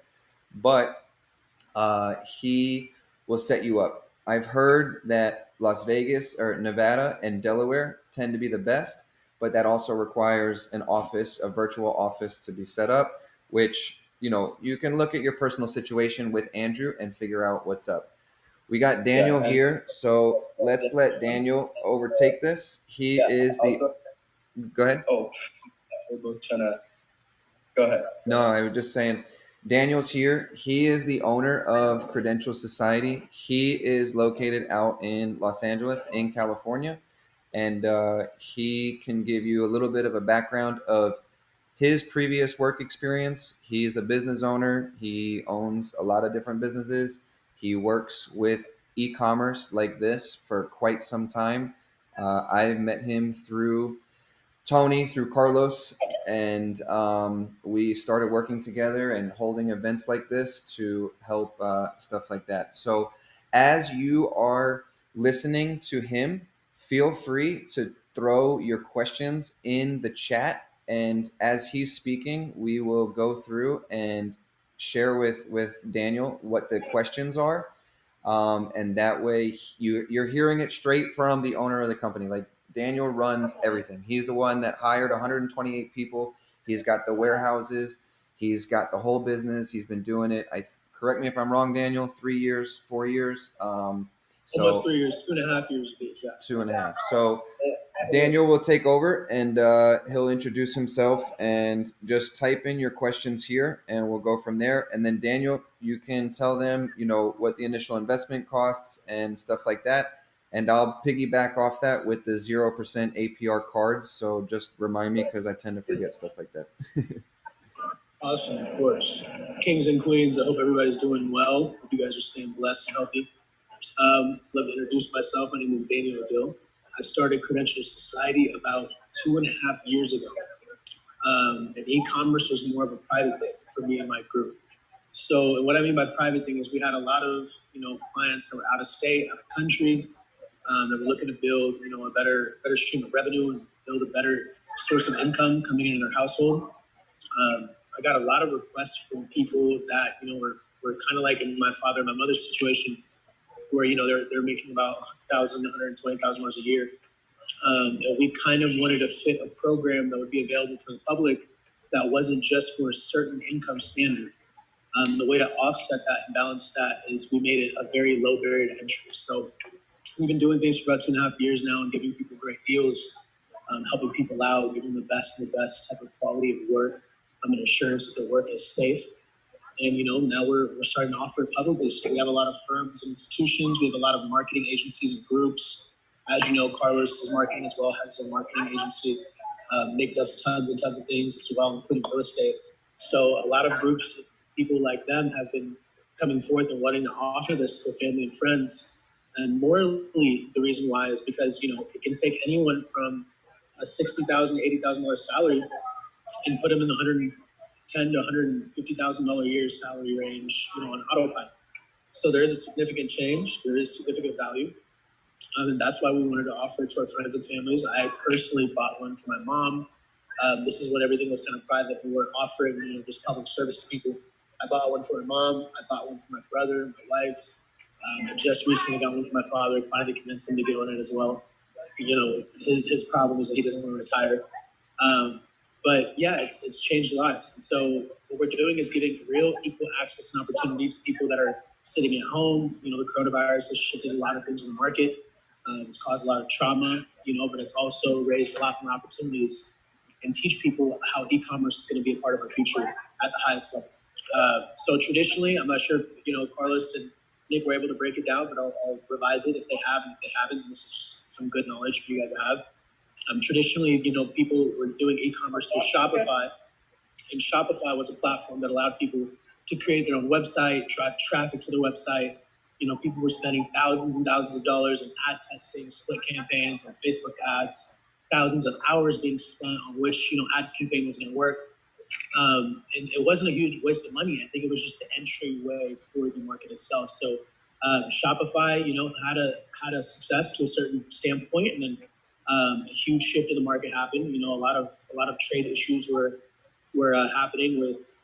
but he will set you up. I've heard that Las Vegas or Nevada and Delaware tend to be the best, but that also requires an office, a virtual office to be set up, which, you can look at your personal situation with Andrew and figure out what's up. We got Daniel here, so let's let Daniel overtake this. He is the. Go ahead. Oh, we're both trying to. Go ahead. No, I was just saying, Daniel's here. He is the owner of Credential Society. He is located out in Los Angeles, in California, and he can give you a little bit of a background of his previous work experience. He's a business owner. He owns a lot of different businesses. He works with e-commerce like this for quite some time. I've met him through Tony, through Carlos, and we started working together and holding events like this to help stuff like that. So, as you are listening to him, feel free to throw your questions in the chat, and as he's speaking, we will go through and share with Daniel what the questions are, and that way you're hearing it straight from the owner of the company. Like, Daniel runs everything. He's the one that hired 128 people. He's got the warehouses. He's got the whole business. He's been doing it. Correct me if I'm wrong, Daniel. 3 years, 4 years. Almost 3 years, 2.5 years to be exact. 2.5. So Daniel will take over, and he'll introduce himself, and just type in your questions here, and we'll go from there. And then Daniel, you can tell them, what the initial investment costs and stuff like that. And I'll piggyback off that with the 0% APR cards. So just remind me, because I tend to forget stuff like that. Awesome, of course. Kings and queens, I hope everybody's doing well. Hope you guys are staying blessed and healthy. Love to introduce myself. My name is Daniel Dill. I started Credential Society about 2.5 years ago. And e-commerce was more of a private thing for me and my group. So, and what I mean by private thing is we had a lot of, clients that were out of state, out of country, that were looking to build, a better stream of revenue and build a better source of income coming into their household. I got a lot of requests from people that, were kind of like in my father and my mother's situation, where, they're making about $100,000, $120,000 a year. And we kind of wanted to fit a program that would be available for the public that wasn't just for a certain income standard. The way to offset that and balance that is we made it a very low barrier to entry. So we've been doing things for about 2.5 years now and giving people great deals, helping people out, giving them the best type of quality of work, and assurance that their work is safe. And now we're starting to offer it publicly. So we have a lot of firms and institutions. We have a lot of marketing agencies and groups. As you know, Carlos does marketing as well, has a marketing agency. Nick does tons and tons of things as well, including real estate. So a lot of groups, people like them, have been coming forth and wanting to offer this to their family and friends. And morally, the reason why is because it can take anyone from a $60,000, $80,000 salary and put them in the $110,000 to $150,000 a year salary range, on autopilot. So there is a significant change. There is significant value. And that's why we wanted to offer it to our friends and families. I personally bought one for my mom. This is when everything was kind of private. We weren't offering, this public service to people. I bought one for my mom. I bought one for my brother, my wife. I just recently got one for my father. Finally convinced him to get on it as well. His problem is that he doesn't want to retire. Um, but yeah, it's changed lives. And so what we're doing is giving real equal access and opportunity to people that are sitting at home. The coronavirus has shifted a lot of things in the market. It's caused a lot of trauma, but it's also raised a lot more opportunities and teach people how e-commerce is going to be a part of our future at the highest level. So traditionally, I'm not sure, Carlos and Nick were able to break it down, but I'll revise it if they have, and if they haven't, this is just some good knowledge for you guys to have. Traditionally, people were doing e-commerce through Shopify, and Shopify was a platform that allowed people to create their own website, drive traffic to their website. People were spending thousands and thousands of dollars in ad testing, split campaigns, and Facebook ads, thousands of hours being spent on which ad campaign was going to work. And it wasn't a huge waste of money. I think it was just the entryway for the market itself. So Shopify, had a success to a certain standpoint, and then a huge shift in the market happened. A lot of trade issues were happening with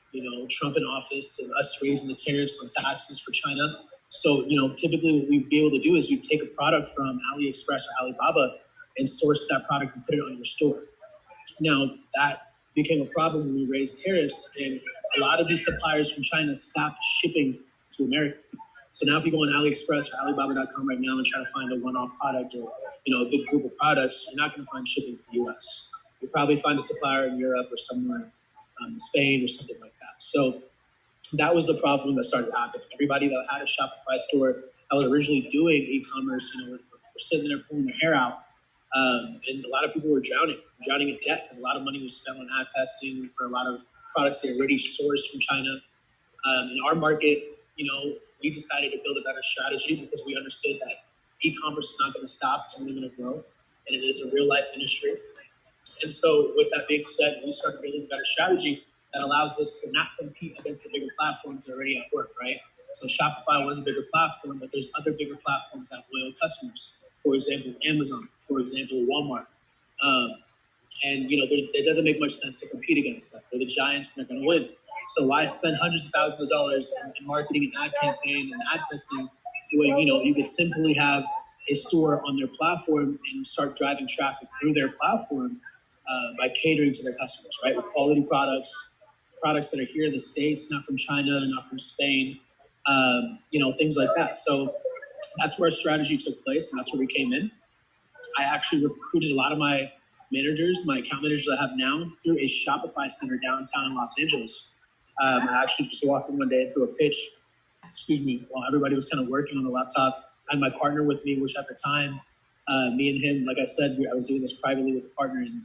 Trump in office and us raising the tariffs on taxes for China. So typically what we'd be able to do is you take a product from AliExpress or Alibaba and source that product and put it on your store. Now that became a problem when we raised tariffs, and a lot of these suppliers from China stopped shipping to America. So now if you go on AliExpress or Alibaba.com right now and try to find a one-off product or a good group of products, you're not going to find shipping to the U.S. You'll probably find a supplier in Europe or somewhere in Spain or something like that. So that was the problem that started happening. Everybody that had a Shopify store that was originally doing e-commerce, were sitting there pulling their hair out. And a lot of people were drowning in debt because a lot of money was spent on ad testing for a lot of products that are already sourced from China. In our market, we decided to build a better strategy because we understood that e-commerce is not going to stop; it's only going to grow, and it is a real life industry. And so, with that being said, we started building a better strategy that allows us to not compete against the bigger platforms that are already at work, right? So Shopify was a bigger platform, but there's other bigger platforms that have loyal customers. For example, Amazon. For example, Walmart. And it doesn't make much sense to compete against them. They're the giants, and they're going to win. So why spend hundreds of thousands of dollars in marketing and ad campaign and ad testing when you could simply have a store on their platform and start driving traffic through their platform by catering to their customers, right? With quality products that are here in the States, not from China, not from Spain, things like that. So that's where our strategy took place, and that's where we came in. I actually recruited a lot of my managers, my account managers that I have now, through a Shopify center downtown in Los Angeles. I actually just walked in one day and threw a pitch, while everybody was kind of working on the laptop. I had my partner with me, which at the time, me and him, like I said, I was doing this privately with a partner, and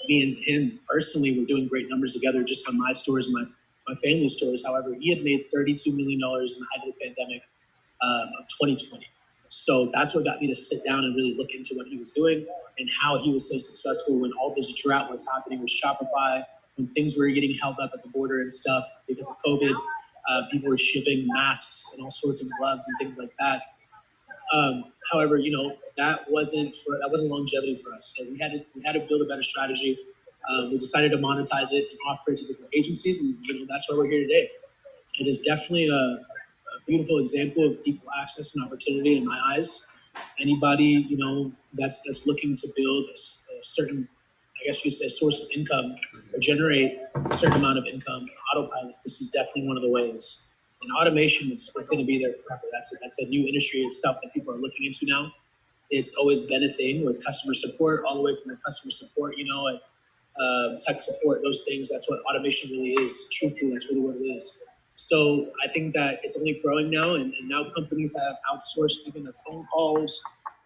me and him personally were doing great numbers together just on my stores and my family stores. However, he had made $32 million in the height of the pandemic of 2020. So that's what got me to sit down and really look into what he was doing and how he was so successful when all this drought was happening with Shopify, when things were getting held up at the border and stuff because of COVID. People were shipping masks and all sorts of gloves and things like that. However, that wasn't longevity for us. So we had to build a better strategy. We decided to monetize it and offer it to different agencies, and that's why we're here today. It is definitely a beautiful example of equal access and opportunity in my eyes. Anybody that's looking to build a certain I guess you could say, a source of income or generate a certain amount of income on autopilot, this is definitely one of the ways. And automation is going to be there forever. That's a new industry itself that people are looking into now. It's always been a thing with customer support, all the way from the customer support, tech support, those things. That's what automation really is. Truthfully, that's really what it is. So I think that it's only growing now, and now companies have outsourced even their phone calls,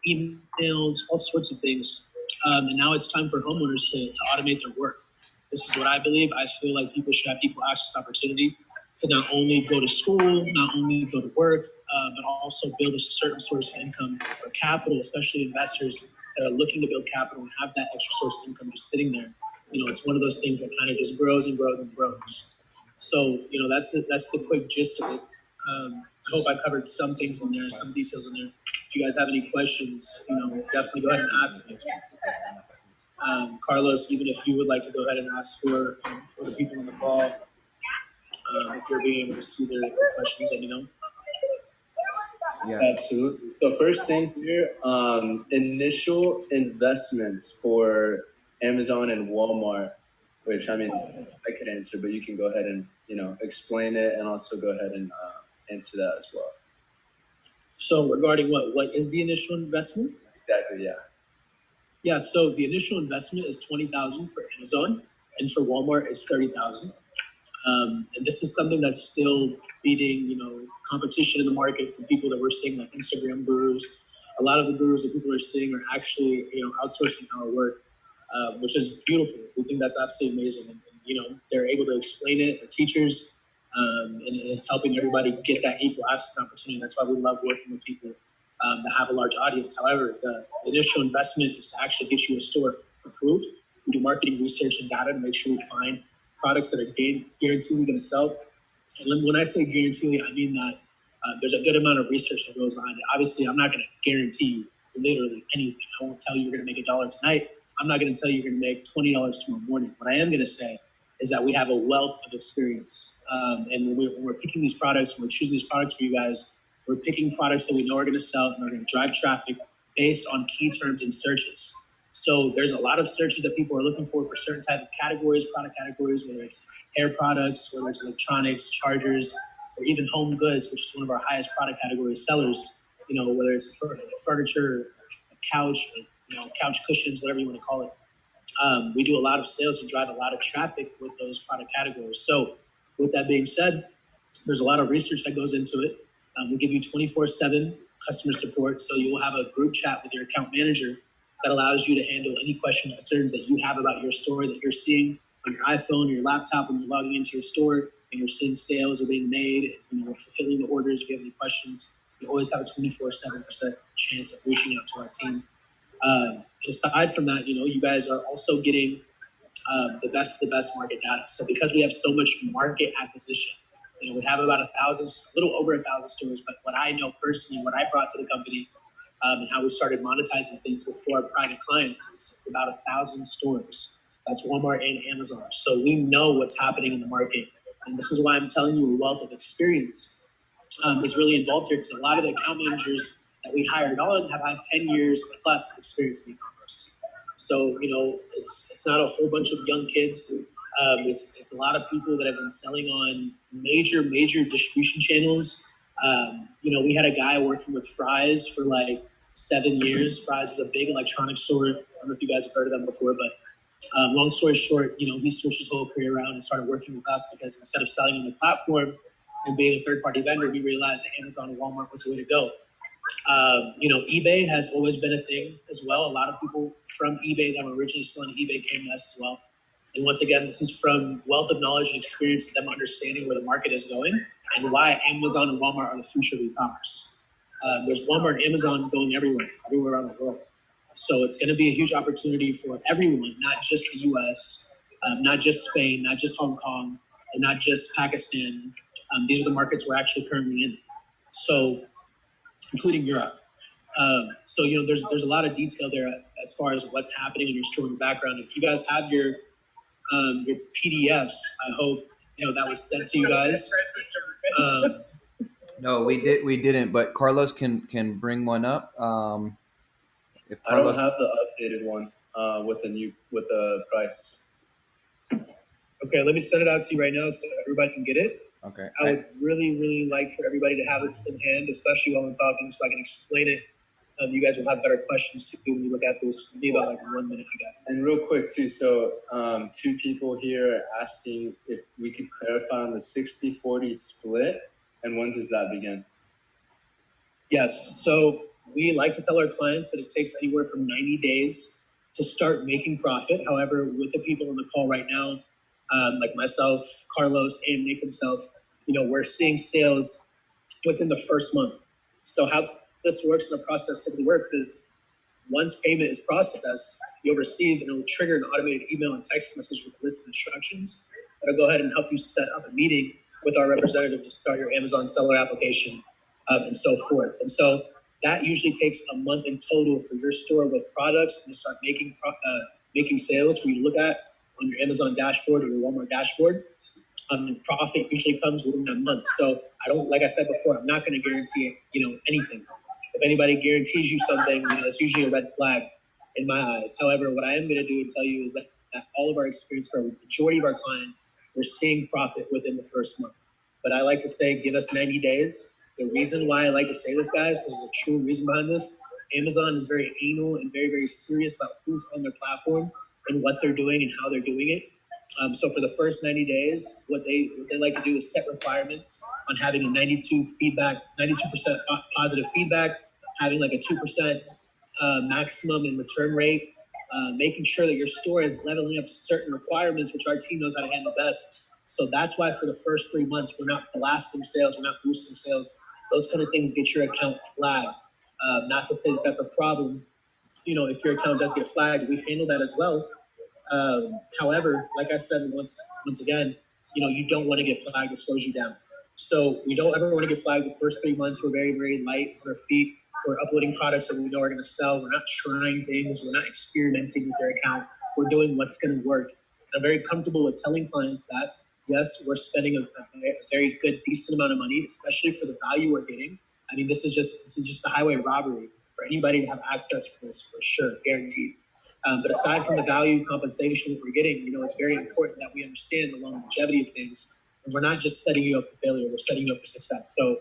emails, all sorts of things. And now it's time for homeowners to automate their work. This is what I believe. I feel like people should have equal access opportunity to not only go to school, not only go to work, but also build a certain source of income or capital, especially investors that are looking to build capital and have that extra source of income just sitting there. It's one of those things that kind of just grows and grows and grows. So, that's the quick gist of it. I hope I covered some things in there, some details in there. If you guys have any questions, definitely go ahead and ask me. Carlos, even if you would like to go ahead and ask for the people on the call, if you're being able to see their questions, let me know. Yeah, absolutely. So first thing here, initial investments for Amazon and Walmart, which I could answer, but you can go ahead and explain it, and also go ahead and answer that as well. So regarding what is the initial investment? Exactly. Yeah. Yeah. So the initial investment is $20,000 for Amazon, and for Walmart it's $30,000. And this is something that's still beating, competition in the market from people that we're seeing, like Instagram gurus. A lot of the gurus that people are seeing are actually, outsourcing our work, which is beautiful. We think that's absolutely amazing. And they're able to explain it. They're teachers, and it's helping everybody get that equal access opportunity. That's why we love working with people that have a large audience. However, the initial investment is to actually get you a store approved. We do marketing research and data to make sure we find products that are guaranteed going to sell. And when I say guaranteed, I mean that there's a good amount of research that goes behind it. Obviously, I'm not going to guarantee you literally anything. I won't tell you you're going to make $1 tonight. I'm not going to tell you you're going to make $20 tomorrow morning. What I am going to say is that we have a wealth of experience. And when we're picking these products, when we're choosing these products for you guys, we're picking products that we know are going to sell and are going to drive traffic based on key terms and searches. So there's a lot of searches that people are looking for certain type of categories, product categories, whether it's hair products, whether it's electronics, chargers, or even home goods, which is one of our highest product category sellers. Whether it's furniture, a couch, couch cushions, whatever you want to call it. We do a lot of sales and drive a lot of traffic with those product categories. So with that being said, there's a lot of research that goes into it. We give you 24/7 customer support. So you will have a group chat with your account manager that allows you to handle any question or concerns that you have about your store that you're seeing on your iPhone or your laptop when you're logging into your store and you're seeing sales are being made and we're fulfilling the orders. If you have any questions, you always have a 24/7% chance of reaching out to our team. Aside from that, you guys are also getting the best market data. So because we have so much market acquisition, we have about 1,000, a little over 1,000 stores. But what I know personally, what I brought to the company, and how we started monetizing things before our private clients is it's about 1,000 stores. That's Walmart and Amazon. So we know what's happening in the market, and this is why I'm telling you a wealth of experience is really involved here, because a lot of the account managers that we hired on have had 10 years plus of experience in e-commerce. So it's not a whole bunch of young kids. It's a lot of people that have been selling on major distribution channels. We had a guy working with Fry's for like 7 years. Fry's was a big electronics store. I don't know if you guys have heard of them before, but long story short, he switched his whole career around and started working with us because instead of selling on the platform and being a third-party vendor, we realized that Amazon and Walmart was the way to go. eBay has always been a thing as well. A lot of people from eBay that were originally selling eBay came to us as well. And once again, this is from wealth of knowledge and experience of them understanding where the market is going and why Amazon and Walmart are the future of e-commerce. There's Walmart and Amazon going everywhere around the world. So it's going to be a huge opportunity for everyone, not just the U.S., not just Spain, not just Hong Kong, and not just Pakistan. These are the markets we're actually currently in. So, including Europe. So there's a lot of detail there as far as what's happening in your store in the background. If you guys have your PDFs, I hope that was sent to you guys. No, we didn't. But Carlos can bring one up. If I don't Carlos, have the updated one. with the price. Okay, let me send it out to you right now so everybody can get it. Okay. I would really, really like for everybody to have this in hand, especially while I'm talking, so I can explain it. You guys will have better questions too when you look at this. Maybe about like 1 minute. I got it. And real quick too, so two people here are asking if we could clarify on the 60-40 split, and when does that begin? Yes, so we like to tell our clients that it takes anywhere from 90 days to start making profit. However, with the people on the call right now, like myself, Carlos, and Nick himself, we're seeing sales within the first month. So how this works and the process typically works is once payment is processed, you'll receive and it will trigger an automated email and text message with a list of instructions that'll go ahead and help you set up a meeting with our representative to start your Amazon seller application, and so forth. And so that usually takes a month in total for your store with products and to start making sales for you to look at on your Amazon dashboard or your Walmart dashboard. And profit usually comes within that month. So I don't, like I said before, I'm not going to guarantee anything. If anybody guarantees you something, it's usually a red flag in my eyes. However, what I am going to do and tell you is that all of our experience for the majority of our clients, we're seeing profit within the first month. But I like to say, give us 90 days. The reason why I like to say this, guys, because there's a true reason behind this. Amazon is very anal and very, very serious about who's on their platform and what they're doing and how they're doing it. So for the first 90 days, what they like to do is set requirements on having a 92% positive feedback, having like a 2% maximum in return rate, making sure that your store is leveling up to certain requirements, which our team knows how to handle best. So that's why for the first 3 months, we're not blasting sales, we're not boosting sales. Those kind of things get your account flagged. Not to say that that's a problem. If your account does get flagged, we handle that as well. However, like I said, once again, you don't want to get flagged. It slows you down. So we don't ever want to get flagged. The first 3 months, we're very, very light on our feet. We're uploading products that we know are going to sell. We're not trying things. We're not experimenting with their account. We're doing what's going to work. And I'm very comfortable with telling clients that, yes, we're spending a very good, decent amount of money, especially for the value we're getting. I mean, this is just a highway robbery for anybody to have access to this, for sure, guaranteed. But aside from the value compensation that we're getting, it's very important that we understand the longevity of things. And we're not just setting you up for failure, we're setting you up for success. So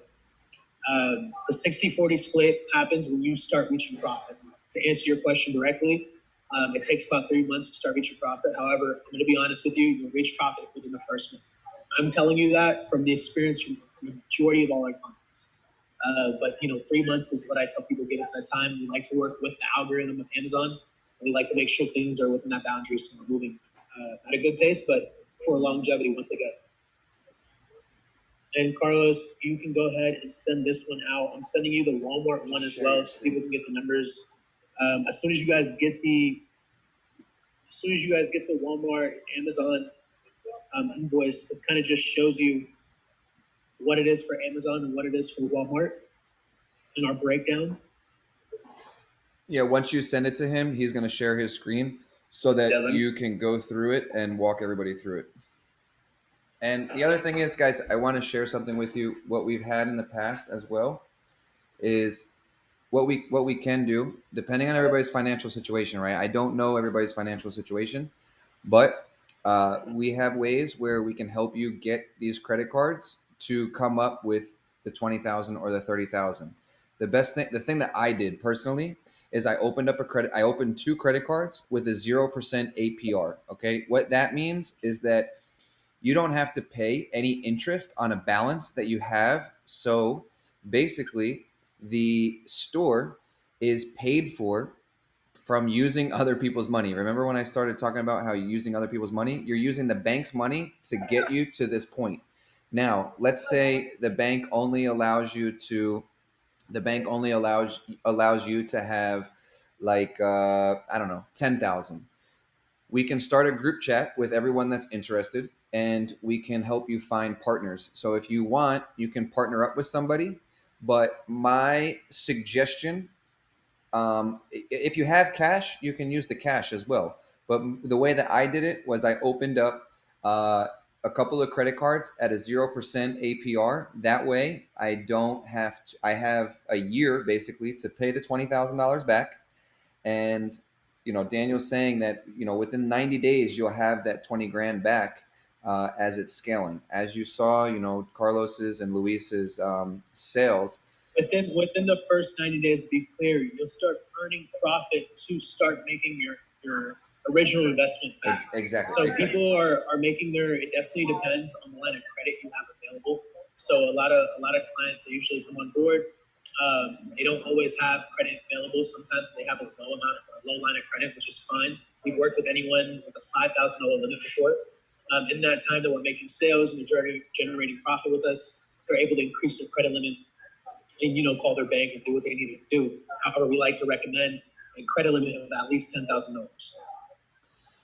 the 60-40 split happens when you start reaching profit. To answer your question directly, it takes about 3 months to start reaching profit. However, I'm going to be honest with you, you'll reach profit within the first month. I'm telling you that from the experience from the majority of all our clients. But 3 months is what I tell people, give us that time. We like to work with the algorithm of Amazon. We like to make sure things are within that boundary, so we're moving at a good pace, but for longevity once again. And Carlos, you can go ahead and send this one out. I'm sending you the Walmart one as well, so people can get the numbers. As soon as you guys get the Walmart, Amazon invoice, this kind of just shows you what it is for Amazon and what it is for Walmart in our breakdown. Yeah, once you send it to him, he's going to share his screen so that you can go through it and walk everybody through it. And the other thing is, guys, I want to share something with you. What we've had in the past as well is what we can do, depending on everybody's financial situation, right? I don't know everybody's financial situation, but we have ways where we can help you get these credit cards to come up with the 20,000 or the 30,000. The thing that I did personally is I opened 2 credit cards with a 0% APR. Okay, what that means is that you don't have to pay any interest on a balance that you have. So basically, the store is paid for from using other people's money. Remember when I started talking about how you're using other people's money? You're using the bank's money to get you to this point. Now, let's say the bank only allows you to have like I don't know, 10,000. We can start a group chat with everyone that's interested, and we can help you find partners. So if you want, you can partner up with somebody. But my suggestion, if you have cash, you can use the cash as well. But the way that I did it was I opened up a couple of credit cards at a 0% APR. That way, I don't have to. I have a year basically to pay the $20,000 back, and Daniel's saying that within 90 days you'll have that 20 grand back as it's scaling. As you saw, Carlos's and Luis's sales. Within the first 90 days, to be clear, you'll start earning profit to start making your original investment back. Exactly. So people are making it definitely depends on the line of credit you have available. So a lot of clients that usually come on board, they don't always have credit available. Sometimes they have a low line of credit, which is fine. We've worked with anyone with a $5,000 limit before. In that time that we're making sales and generating profit with us, they're able to increase their credit limit and call their bank and do what they need to do. However, we like to recommend a credit limit of at least $10,000.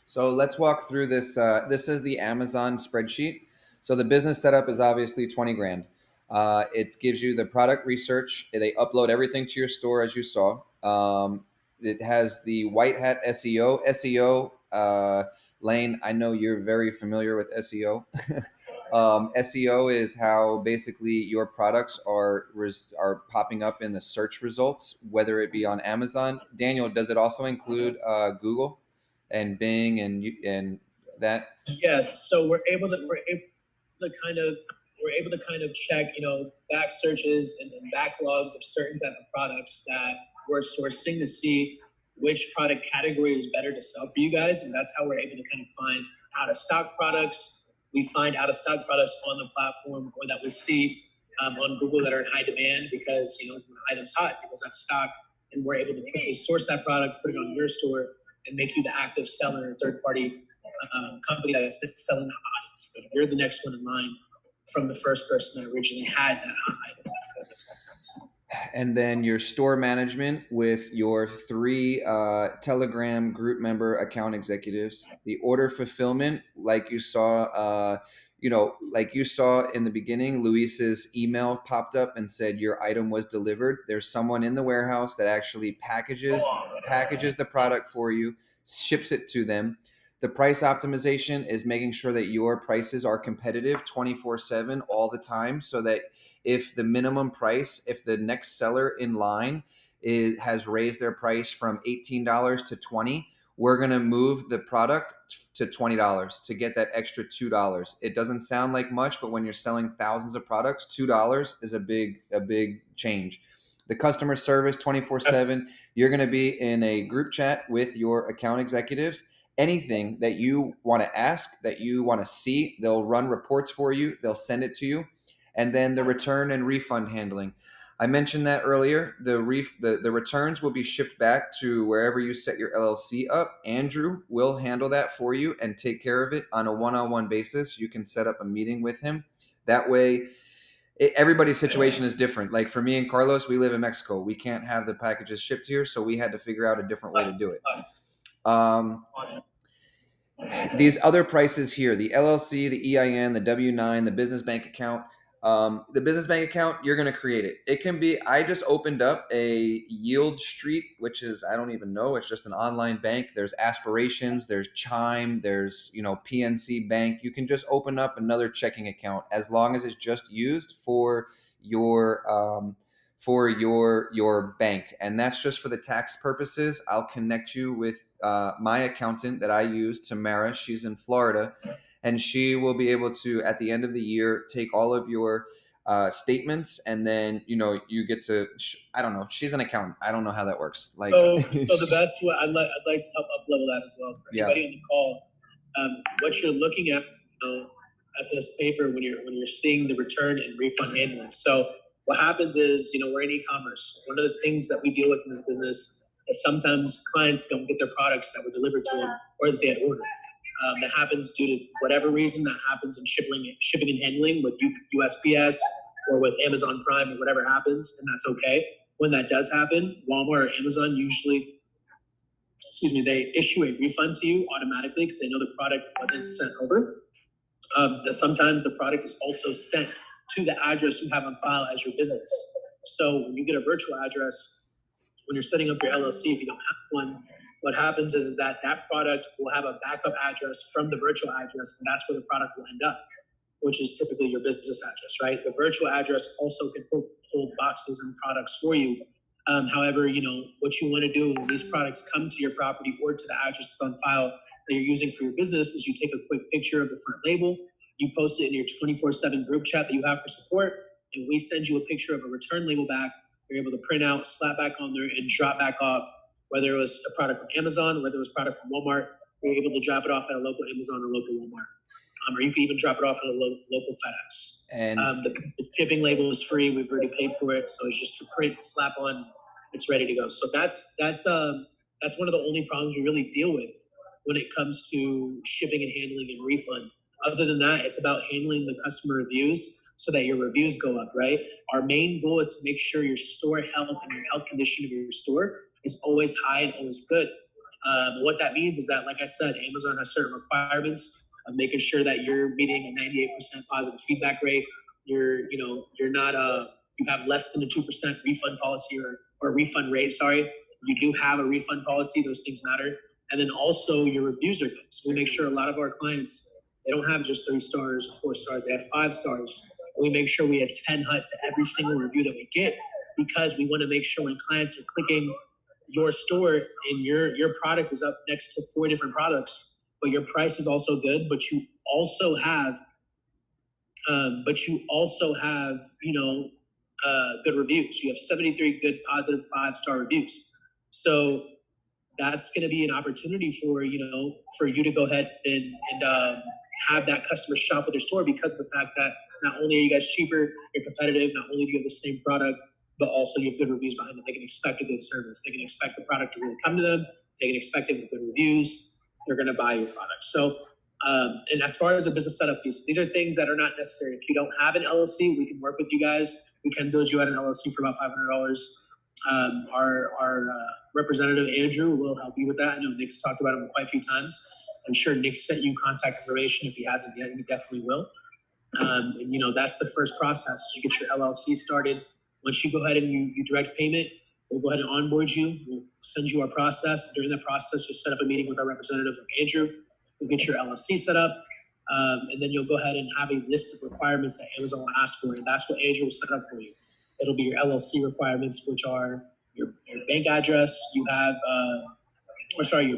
So let's walk through this. This is the Amazon spreadsheet. So the business setup is obviously 20 grand. It gives you the product research. They upload everything to your store, as you saw. It has the white hat SEO. SEO, Lane, I know you're very familiar with SEO. SEO is how basically your products are popping up in the search results, whether it be on Amazon. Daniel, does it also include Google and Bing and that? Yes. So we're able to kind of check back searches and backlogs of certain type of products that we're sourcing to see which product category is better to sell for you guys, and that's how we're able to kind of find out of stock products. We find out of stock products on the platform, or that we see on Google that are in high demand because when the item's hot, it goes out of stock, and we're able to quickly source that product, put it on your store, and make you the active seller or third party company that's selling the items. So you're the next one in line from the first person that originally had that item. That makes sense. And then your store management with your 3 Telegram group member account executives. The order fulfillment, like you saw, in the beginning, Luis's email popped up and said your item was delivered. There's someone in the warehouse that actually packages the product for you, ships it to them. The price optimization is making sure that your prices are competitive 24/7 all the time, so that if the minimum price, if the next seller in line has raised their price from $18 to $20, we're going to move the product to $20 to get that extra $2. It doesn't sound like much, but when you're selling thousands of products, $2 is a big change. The customer service 24/7, you're going to be in a group chat with your account executives. Anything that you want to ask, that you want to see, they'll run reports for you, they'll send it to you. And then the return and refund handling. I mentioned that earlier. The returns will be shipped back to wherever you set your LLC up. Andrew will handle that for you and take care of it on a one-on-one basis. You can set up a meeting with him. That way, everybody's situation is different. Like for me and Carlos, we live in Mexico. We can't have the packages shipped here, so we had to figure out a different way to do it. These other prices here, the LLC, the EIN, the W-9, the business bank account. The business bank account, you're going to create it. It can be, I just opened up a Yield Street, which is, I don't even know. It's just an online bank. There's Aspirations, there's Chime, there's, PNC Bank. You can just open up another checking account as long as it's just used for your bank. And that's just for the tax purposes. I'll connect you with my accountant that I use, Tamara. She's in Florida, and she will be able to, at the end of the year, take all of your statements, and then you get to. I don't know. She's an accountant. I don't know how that works. Like, so the best way I'd like to help up level that as well for anybody on the call. What you're looking at at this paper when you're seeing the return and refund handling. So what happens is we're in e-commerce. One of the things that we deal with in this business is sometimes clients don't get their products that were delivered to them or that they had ordered. That happens due to whatever reason that happens in shipping and handling with USPS or with Amazon Prime or whatever happens, and that's okay. When that does happen, Walmart or Amazon usually, they issue a refund to you automatically because they know the product wasn't sent over. Sometimes the product is also sent to the address you have on file as your business. So when you get a virtual address, when you're setting up your LLC, if you don't have one, what happens is that product will have a backup address from the virtual address, and that's where the product will end up, which is typically your business address, right? The virtual address also can hold boxes and products for you However, what you want to do when these products come to your property or to the address that's on file that you're using for your business is you take a quick picture of the front label, you post it in your 24/7 group chat that you have for support, and we send you a picture of a return label back. You're able to print out, slap back on there, and drop back off, whether it was a product from Amazon, whether it was a product from Walmart. You're able to drop it off at a local Amazon or local Walmart. Or you can even drop it off at a local FedEx. And The shipping label is free. We've already paid for it, so it's just a print, slap on, it's ready to go. So that's one of the only problems we really deal with when it comes to shipping and handling and refund. Other than that, it's about handling the customer reviews so that your reviews go up, right? Our main goal is to make sure your store health and your health condition of your store is always high and always good. What that means is that, like I said, Amazon has certain requirements of making sure that you're meeting a 98% positive feedback rate. You're not you have less than a 2% refund policy or refund rate. Sorry, you do have a refund policy. Those things matter. And then also your reviews are good. So we make sure a lot of our clients, they don't have just 3 stars or 4 stars. They have 5 stars. We make sure we attend HUT to every single review that we get, because we want to make sure when clients are clicking your store and your product is up next to 4 different products, but your price is also good, but you also have good reviews. You have 73 good positive 5-star reviews. So that's going to be an opportunity for you to go ahead and have that customer shop with your store, because of the fact that not only are you guys cheaper, you're competitive, not only do you have the same product, but also you have good reviews behind it. They can expect a good service. They can expect the product to really come to them. They can expect it with good reviews. They're going to buy your product. So, and as far as the business setup fees, these are things that are not necessary. If you don't have an LLC, we can work with you guys. We can build you out an LLC for about $500. Our representative Andrew will help you with that. I know Nick's talked about him quite a few times. I'm sure Nick sent you contact information. If he hasn't yet, he definitely will. And that's the first process. You get your LLC started. Once you go ahead and you direct payment, we'll go ahead and onboard you. We'll send you our process. During that process, you'll set up a meeting with our representative, like Andrew. You'll get your LLC set up, and then you'll go ahead and have a list of requirements that Amazon will ask for, and that's what Andrew will set up for you. It'll be your LLC requirements, which are your bank address. Your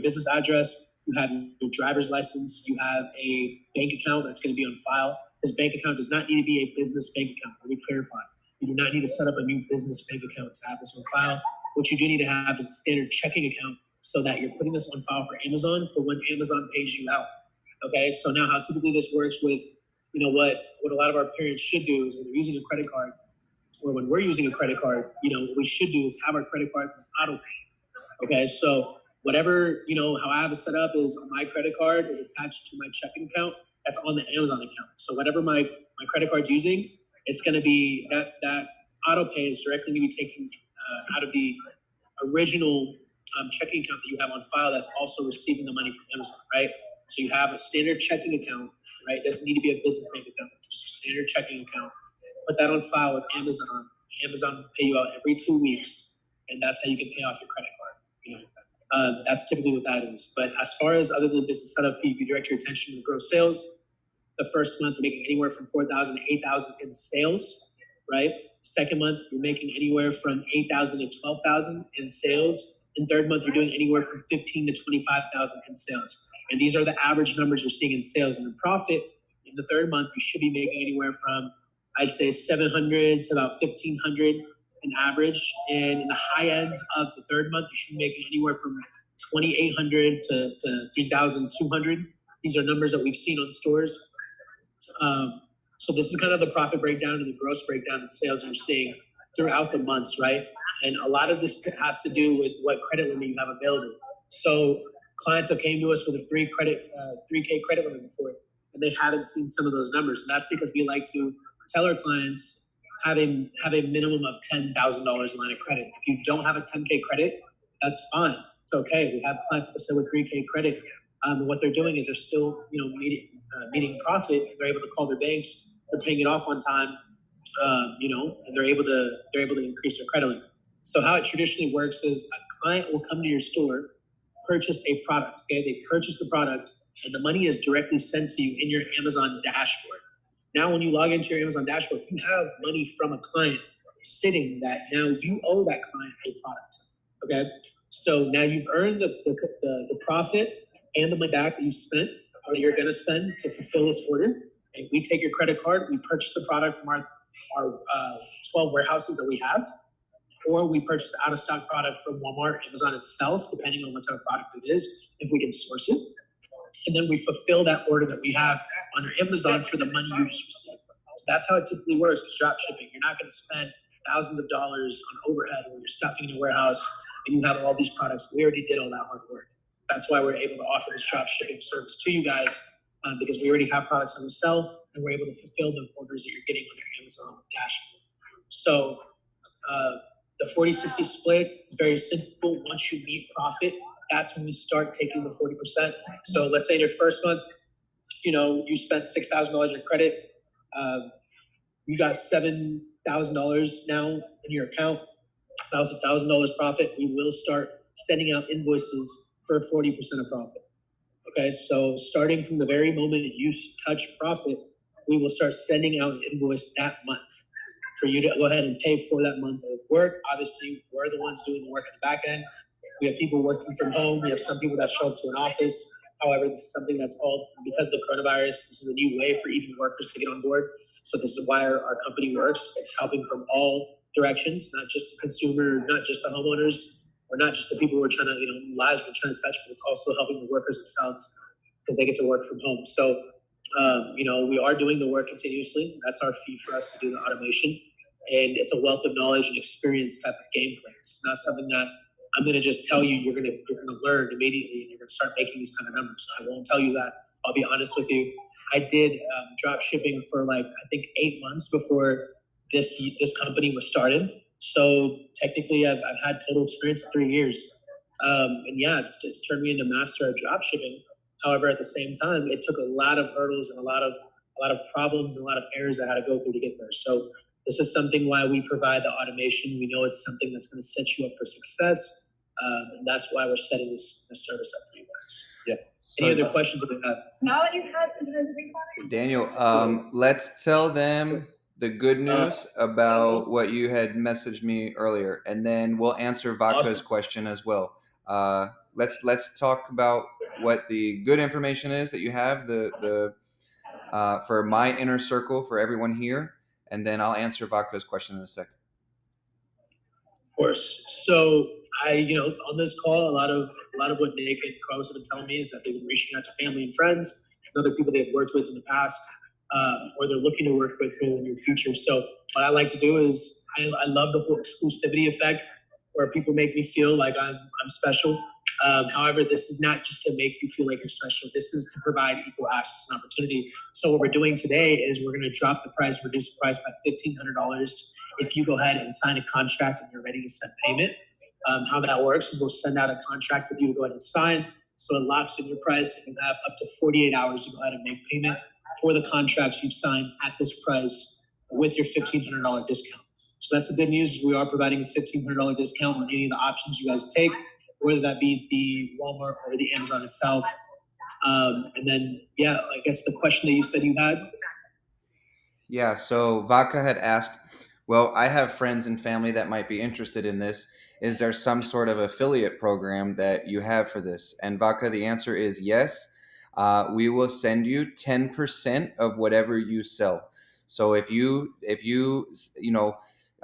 business address. You have your driver's license. You have a bank account that's going to be on file. This bank account does not need to be a business bank account. Let me clarify. You do not need to set up a new business bank account to have this on file. What you do need to have is a standard checking account, so that you're putting this on file for Amazon for when Amazon pays you out. Okay, so now how typically this works with, what a lot of our parents should do is when they're using a credit card, or when we're using a credit card, what we should do is have our credit cards on auto pay. Okay, so whatever, how I have it set up is my credit card is attached to my checking account that's on the Amazon account. So whatever my credit card's using, it's going to be that auto pay is directly going to be taken out of the original checking account that you have on file that's also receiving the money from Amazon, right? So you have a standard checking account, right? It doesn't need to be a business bank account, just a standard checking account. Put that on file with Amazon. Amazon will pay you out every 2 weeks, and that's how you can pay off your credit card. That's typically what that is. But as far as other than business setup fee, you direct your attention to gross sales. The first month, you're making anywhere from $4,000 to $8,000 in sales, right? Second month, you're making anywhere from $8,000 to $12,000 in sales. And third month, you're doing anywhere from $15,000 to $25,000 in sales. And these are the average numbers you're seeing in sales. And the profit in the third month, you should be making anywhere from, I'd say, $700 to about $1,500 in average. And in the high ends of the third month, you should be making anywhere from $2,800 to $3,200. These are numbers that we've seen on stores. So this is kind of the profit breakdown and the gross breakdown in sales you're seeing throughout the months, right? And a lot of this has to do with what credit limit you have available. So clients have came to us with a 3K credit limit before, and they haven't seen some of those numbers. And that's because we like to tell our clients have a minimum of $10,000 line of credit. If you don't have a 10K credit, that's fine. It's okay. We have clients that say with 3K credit. And what they're doing is they're still, meeting profit. They're able to call their banks. They're paying it off on time. And they're able to increase their credit limit. So how it traditionally works is a client will come to your store, purchase a product. Okay, they purchase the product, and the money is directly sent to you in your Amazon dashboard. Now, when you log into your Amazon dashboard, you have money from a client sitting that now you owe that client a product. Okay, so now you've earned the profit and the money back that you spent or that you're going to spend to fulfill this order. And we take your credit card, we purchase the product from our 12 warehouses that we have, or we purchase the out of stock product from Walmart, Amazon itself, depending on what type of product it is, if we can source it. And then we fulfill that order that we have under Amazon for the money you just received. So that's how it typically works. It's drop shipping. You're not going to spend thousands of dollars on overhead when you're stuffing in a warehouse and you have all these products. We already did all that hard work. That's why we're able to offer this drop shipping service to you guys, because we already have products on the sell and we're able to fulfill the orders that you're getting on your Amazon dashboard. So the 40-60 split is very simple. Once you meet profit, that's when we start taking the 40%. So let's say in your first month, you spent $6,000 in credit. You got $7,000 now in your account. That was $1,000 profit. We will start sending out invoices for 40% of profit. Okay, so starting from the very moment that you touch profit, we will start sending out an invoice that month for you to go ahead and pay for that month of work. Obviously, we're the ones doing the work at the back end. We have people working from home. We have some people that show up to an office. However, this is something that's all because of the coronavirus. This is a new way for even workers to get on board. So this is why our company works. It's helping from all directions, not just the consumer, not just the homeowners, or not just the people we're trying to, lives we're trying to touch, but it's also helping the workers themselves because they get to work from home. So, we are doing the work continuously. That's our fee for us to do the automation. And it's a wealth of knowledge and experience type of gameplay. It's not something that I'm going to just tell you you're going to learn immediately and you're going to start making these kind of numbers. I won't tell you that. I'll be honest with you. I did drop shipping for I think 8 months before this company was started. So technically, I've had total experience of 3 years. And yeah, it's turned me into master of drop shipping. However, at the same time, it took a lot of hurdles and a lot of problems and a lot of errors I had to go through to get there. So this is something why we provide the automation. We know it's something that's going to set you up for success. And that's why we're setting this service up for you guys. Yeah. Any other questions that we have? Now that you've had some time to think about it. Daniel, let's tell them the good news about what you had messaged me earlier, and then we'll answer Vodka's question as well. Let's talk about what the good information is that you have for my inner circle for everyone here, and then I'll answer Vodka's question in a second. Of course. So on this call, a lot of what Nick and Carlos have been telling me is that they've been reaching out to family and friends and other people they've worked with in the past, or they're looking to work with in the near future. So what I like to do is I love the whole exclusivity effect where people make me feel like I'm special. However, this is not just to make you feel like you're special. This is to provide equal access and opportunity. So what we're doing today is we're going to drop the price, reduce the price by $1,500 if you go ahead and sign a contract and you're ready to send payment. How that works is we'll send out a contract with you to go ahead and sign. So it locks in your price and you have up to 48 hours to go ahead and make payment for the contracts you've signed at this price with your $1,500 discount. So that's the good news. We are providing a $1,500 discount on any of the options you guys take, whether that be the Walmart or the Amazon itself. And then, I guess the question that you said you had. Yeah, so Vodka had asked, well, I have friends and family that might be interested in this. Is there some sort of affiliate program that you have for this? And Vodka, the answer is yes. We will send you 10% of whatever you sell. So if you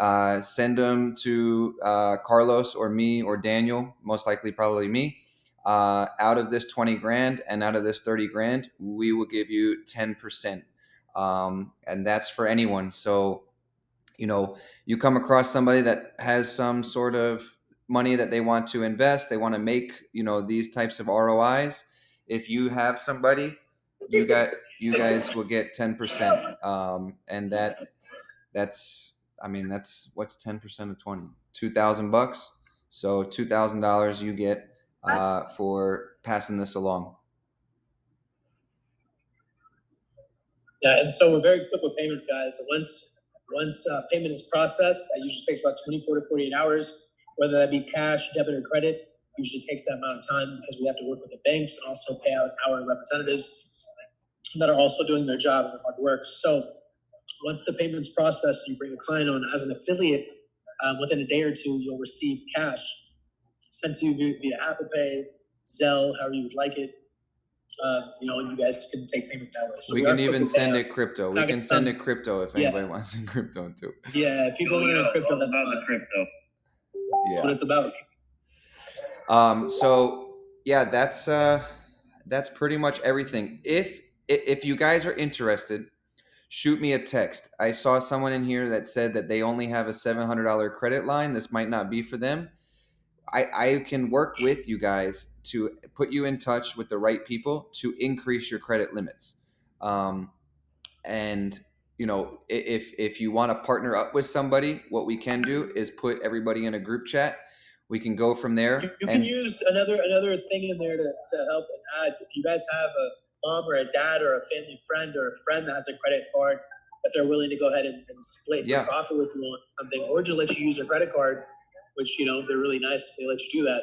send them to Carlos or me or Daniel, most likely probably me, out of this 20 grand and out of this 30 grand, we will give you 10%. And that's for anyone. So, you come across somebody that has some sort of money that they want to invest, they want to make, these types of ROIs. If you have somebody, you guys will get 10%. And that's what's 10% of 20, $2,000. So $2,000 you get for passing this along. Yeah, and so we're very quick with payments, guys. So once payment is processed, that usually takes about 24 to 48 hours, whether that be cash, debit, or credit. Usually takes that amount of time because we have to work with the banks and also pay out our representatives that are also doing their job and hard work. So once the payment's processed, you bring a client on as an affiliate. Within a day or two, you'll receive cash sent to you via Apple Pay, Zelle, however you would like it. And you guys can take payment that way. So we can even send it crypto. We can send it crypto if anybody wants in crypto too. Yeah, if people want in crypto, that's about the crypto. That's what it's about. So yeah, that's pretty much everything. If you guys are interested, shoot me a text. I saw someone in here that said that they only have a $700 credit line. This might not be for them. I can work with you guys to put you in touch with the right people to increase your credit limits. And if you want to partner up with somebody, what we can do is put everybody in a group chat. We can go from there. You can use another thing in there to help and add. If you guys have a mom or a dad or a family friend or a friend that has a credit card that they're willing to go ahead and split the profit with you on something, or just let you use their credit card, which they're really nice if they let you do that.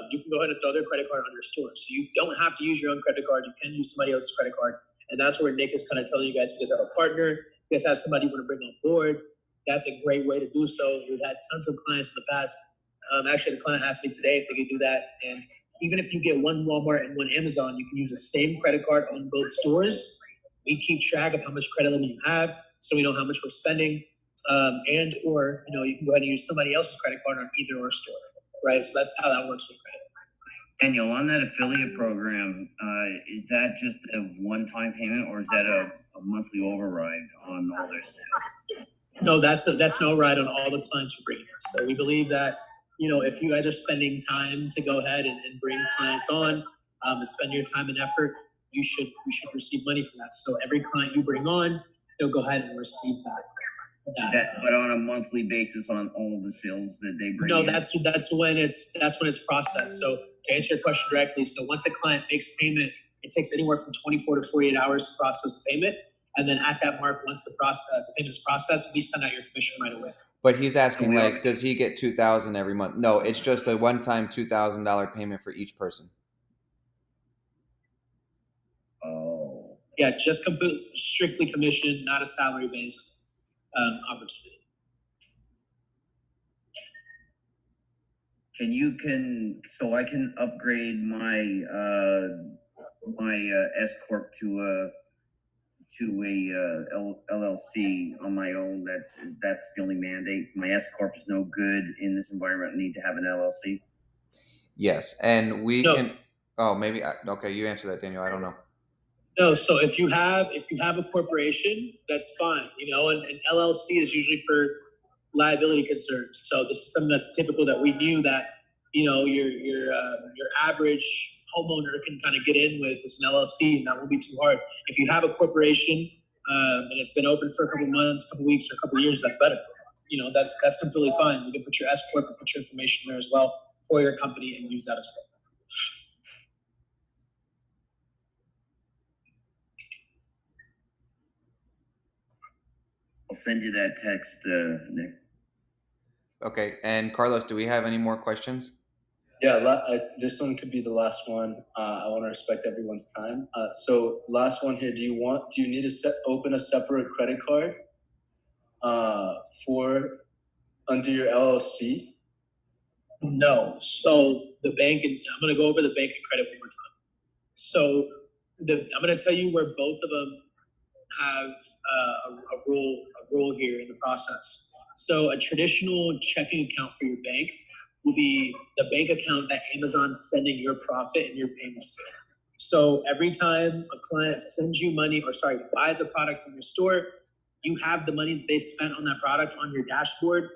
You can go ahead and throw their credit card on your store. So you don't have to use your own credit card. You can use somebody else's credit card. And that's where Nick is kind of telling you guys, if you guys have a partner, you guys have somebody you want to bring on board, that's a great way to do so. We've had tons of clients in the past. Actually, the client asked me today if they could do that. And even if you get one Walmart and one Amazon, you can use the same credit card on both stores. We keep track of how much credit limit you have, so we know how much we're spending. Or you can go ahead and use somebody else's credit card on either or store, right? So that's how that works with credit. Daniel, on that affiliate program, is that just a one-time payment, or is that a monthly override on all their sales? No, that's an override on all the clients you bring us. So we believe that if you guys are spending time to go ahead and bring clients on and spend your time and effort, you should receive money for that. So every client you bring on, go ahead and receive that. But on a monthly basis on all of the sales that they bring. No, that's when it's processed. So to answer your question directly, so once a client makes payment, it takes anywhere from 24 to 48 hours to process the payment, and then at that mark, once the payment is processed, we send out your commission right away. But he's asking, does he get $2,000 every month? No, it's just a one-time $2,000 payment for each person. Oh. Yeah, just strictly commission, not a salary-based opportunity. So I can upgrade my S corp to a LLC on my own. That's the only mandate. My S corp is no good in this environment. I need to have an LLC. Yes, and we can. Oh, maybe. Okay, you answer that, Daniel. I don't know. No, so if you have a corporation, that's fine. And LLC is usually for liability concerns. So this is something that's typical that we knew that your average homeowner can kind of get in with. It's an LLC, and that won't be too hard. If you have a corporation and it's been open for a couple months, a couple weeks, or a couple years, that's better. That's completely fine. You can put your S corp and put your information there as well for your company and use that as well. I'll send you that text, Nick. Okay, and Carlos, do we have any more questions? Yeah, this one could be the last one. I want to respect everyone's time. So last one here. Do you need to open a separate credit card under your LLC? No. So the bank, and I'm going to go over the bank and credit one more time. So I'm going to tell you where both of them have a rule here in the process. So a traditional checking account for your bank will be the bank account that Amazon's sending your profit and your payments to. So every time a client sends you money, buys a product from your store, you have the money that they spent on that product on your dashboard.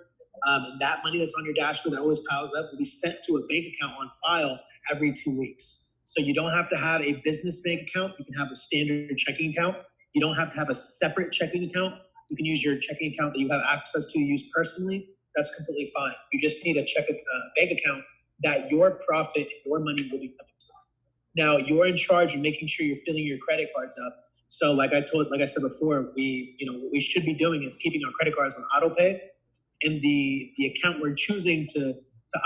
And that money that's on your dashboard that always piles up will be sent to a bank account on file every 2 weeks. So you don't have to have a business bank account. You can have a standard checking account. You don't have to have a separate checking account. You can use your checking account that you have access to use personally. That's completely fine. You just need a bank account that your profit and your money will be coming to. Now you're in charge of making sure you're filling your credit cards up. So like I said before, what we should be doing is keeping our credit cards on auto pay, and the account we're choosing to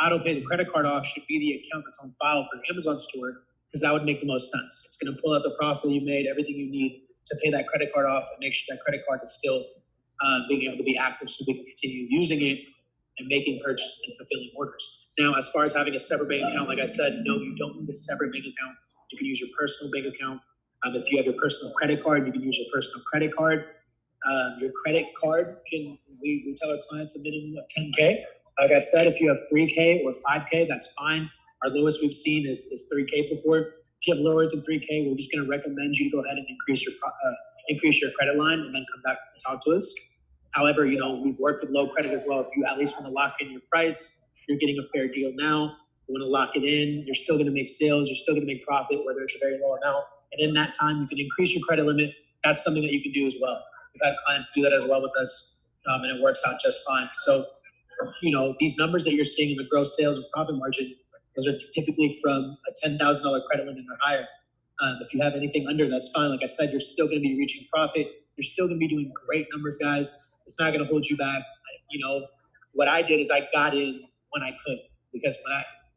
auto pay the credit card off should be the account that's on file for the Amazon store, because that would make the most sense. It's going to pull out the profit you made, everything you need to pay that credit card off, and make sure that credit card is still being able to be active so we can continue using it and making purchases and fulfilling orders. Now, as far as having a separate bank account, like I said, no, you don't need a separate bank account. You can use your personal bank account. If you have your personal credit card, you can use your personal credit card. Your credit card we tell our clients a minimum of 10K. Like I said, if you have 3K or 5K, that's fine. Our lowest we've seen is 3K before. If you have lower than 3K, we're just going to recommend you to go ahead and increase your credit line and then come back and talk to us. However, we've worked with low credit as well. If you at least want to lock in your price, you're getting a fair deal now. You want to lock it in, you're still going to make sales, you're still going to make profit, whether it's a very low amount. And in that time, you can increase your credit limit. That's something that you can do as well. We've had clients do that as well with us, and it works out just fine. So, these numbers that you're seeing in the gross sales and profit margin, those are typically from a $10,000 credit limit or higher. If you have anything under, that's fine. Like I said, you're still going to be reaching profit. You're still going to be doing great numbers, guys. It's not going to hold you back. What I did is I got in when I could, because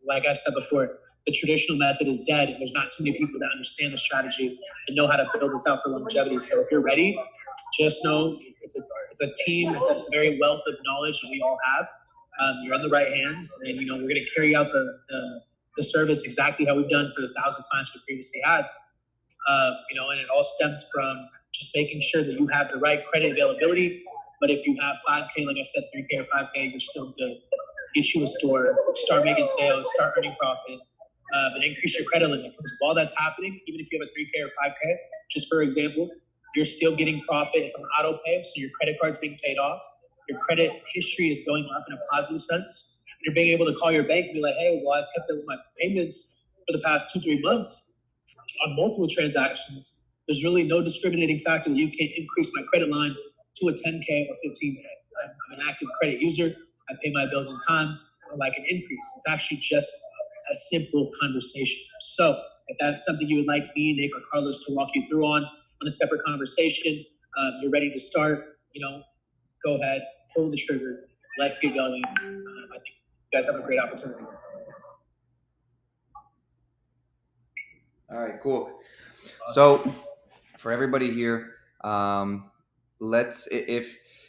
like I've said before, the traditional method is dead, and there's not too many people that understand the strategy and know how to build this out for longevity. So if you're ready, just know it's a team. It's a very wealth of knowledge that we all have. You're in the right hands, and we're going to carry out the service exactly how we've done for the 1,000 clients we previously had. And it all stems from just making sure that you have the right credit availability. But if you have 5K, like I said, 3K or 5K, you're still good. Get you a store, start making sales, start earning profit, and increase your credit limit. Because while that's happening, even if you have a 3K or 5K, just for example, you're still getting profit. It's on auto pay, so your credit card's being paid off. Your credit history is going up in a positive sense. You're being able to call your bank and be like, hey, well, I've kept up with my payments for the past 2-3 months on multiple transactions. There's really no discriminating factor that you can't increase my credit line to a 10K or 15K. I'm an active credit user. I pay my bills on time. I like an increase. It's actually just a simple conversation. So if that's something you would like me, Nick, or Carlos to walk you through on a separate conversation, you're ready to start, go ahead, pull the trigger. Let's get going. I think you guys have a great opportunity. All right, cool. So for everybody here,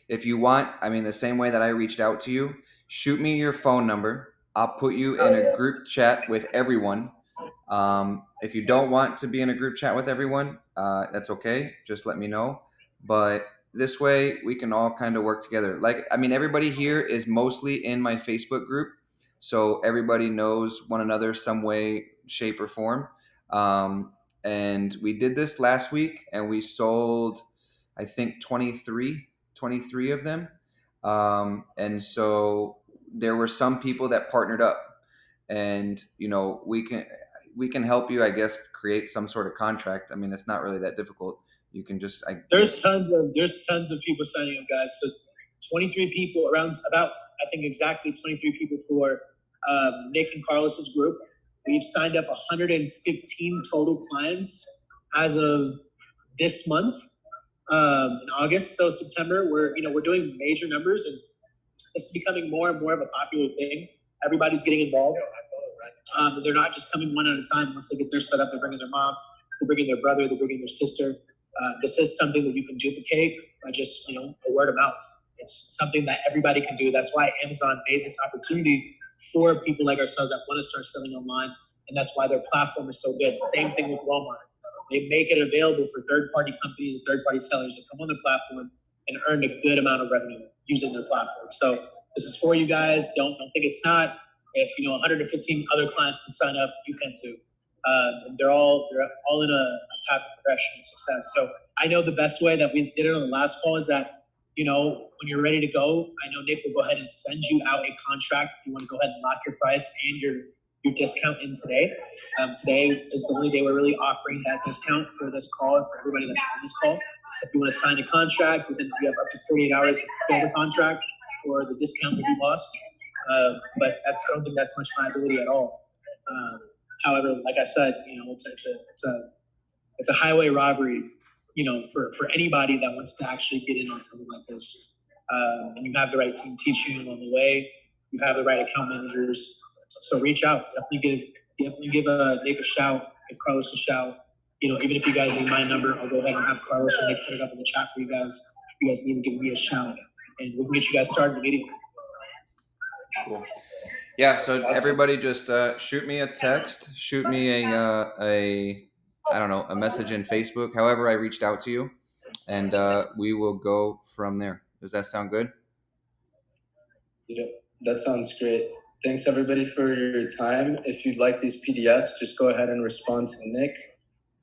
if you want, the same way that I reached out to you, shoot me your phone number. I'll put you in a group chat with everyone. If you don't want to be in a group chat with everyone, that's okay. Just let me know. But this way we can all kind of work together. Everybody here is mostly in my Facebook group, so everybody knows one another some way, shape, or form. And we did this last week, and we sold, I think, 23 of them. And so there were some people that partnered up, and we can help you, I guess, create some sort of contract. It's not really that difficult. You can just there's tons of people signing up, guys. So 23 people, around about, I think exactly 23 people for Nick and Carlos's group. We've signed up 115 total clients as of this month, in August. So September, we're doing major numbers, and this is becoming more and more of a popular thing. Everybody's getting involved. They're not just coming one at a time. Once they get their setup, they're bringing their mom, they're bringing their brother, they're bringing their sister. This is something that you can duplicate by just a word of mouth. It's something that everybody can do. That's why Amazon made this opportunity for people like ourselves that want to start selling online, and that's why their platform is so good. Same thing with Walmart. They make it available for third-party companies and third-party sellers to come on the platform and earn a good amount of revenue using their platform. So this is for you guys. Don't think it's not. If 115 other clients can sign up, you can too. And they're all in a path of progression and success. So I know the best way that we did it on the last call is that when you're ready to go, I know Nick will go ahead and send you out a contract if you want to go ahead and lock your price and your discount in today. Today is the only day we're really offering that discount for this call and for everybody that's on this call. So if you want to sign a contract, within you have up to 48 hours to fulfill the contract, or the discount will be lost. But I don't think that's much liability at all. However, like I said, it's a highway robbery, for anybody that wants to actually get in on something like this. And you have the right team teaching you along the way. You have the right account managers. So reach out. Definitely give Nick a shout, give Carlos a shout. Even if you guys need my number, I'll go ahead and have Carlos or Nick put it up in the chat for you guys. you guys need to give me a shout, and we can get you guys started immediately. Cool. Yeah. So everybody, just shoot me a text, shoot me I don't know, a message in Facebook, however I reached out to you, and we will go from there. Does that sound good? Yeah, that sounds great. Thanks everybody for your time. If you'd like these PDFs, just go ahead and respond to Nick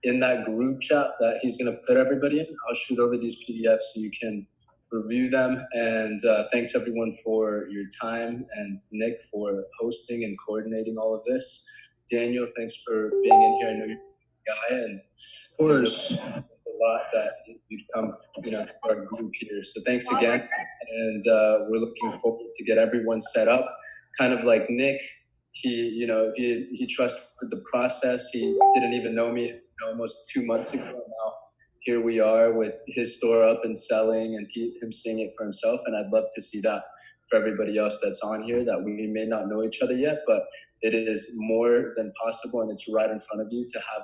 in that group chat that he's going to put everybody in. I'll shoot over these PDFs so you can review them. And thanks everyone for your time, and Nick for hosting and coordinating all of this. Daniel, thanks for being in here. I know you're a guy, and Of course. a lot that you'd come, to our group here. So thanks again, and we're looking forward to get everyone set up. Kind of like Nick, he trusted the process. He didn't even know me almost 2 months ago. Now here we are with his store up and selling, and him seeing it for himself. And I'd love to see that for everybody else that's on here, that we may not know each other yet, but it is more than possible, and it's right in front of you to have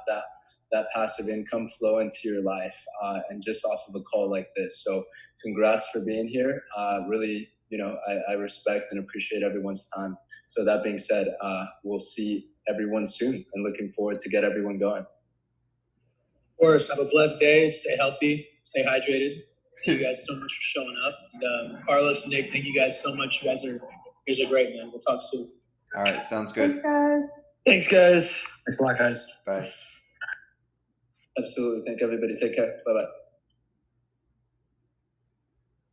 that passive income flow into your life, and just off of a call like this. So congrats for being here. Really, I respect and appreciate everyone's time. So that being said, we'll see everyone soon, and looking forward to get everyone going. Of course, have a blessed day. Stay healthy. Stay hydrated. Thank you guys so much for showing up. And, Carlos, Nick, thank you guys so much. You guys are great, man. We'll talk soon. All right. Sounds good. Thanks, guys. Thanks, guys. Thanks a lot, guys. Bye. Absolutely. Thank everybody. Take care. Bye-bye.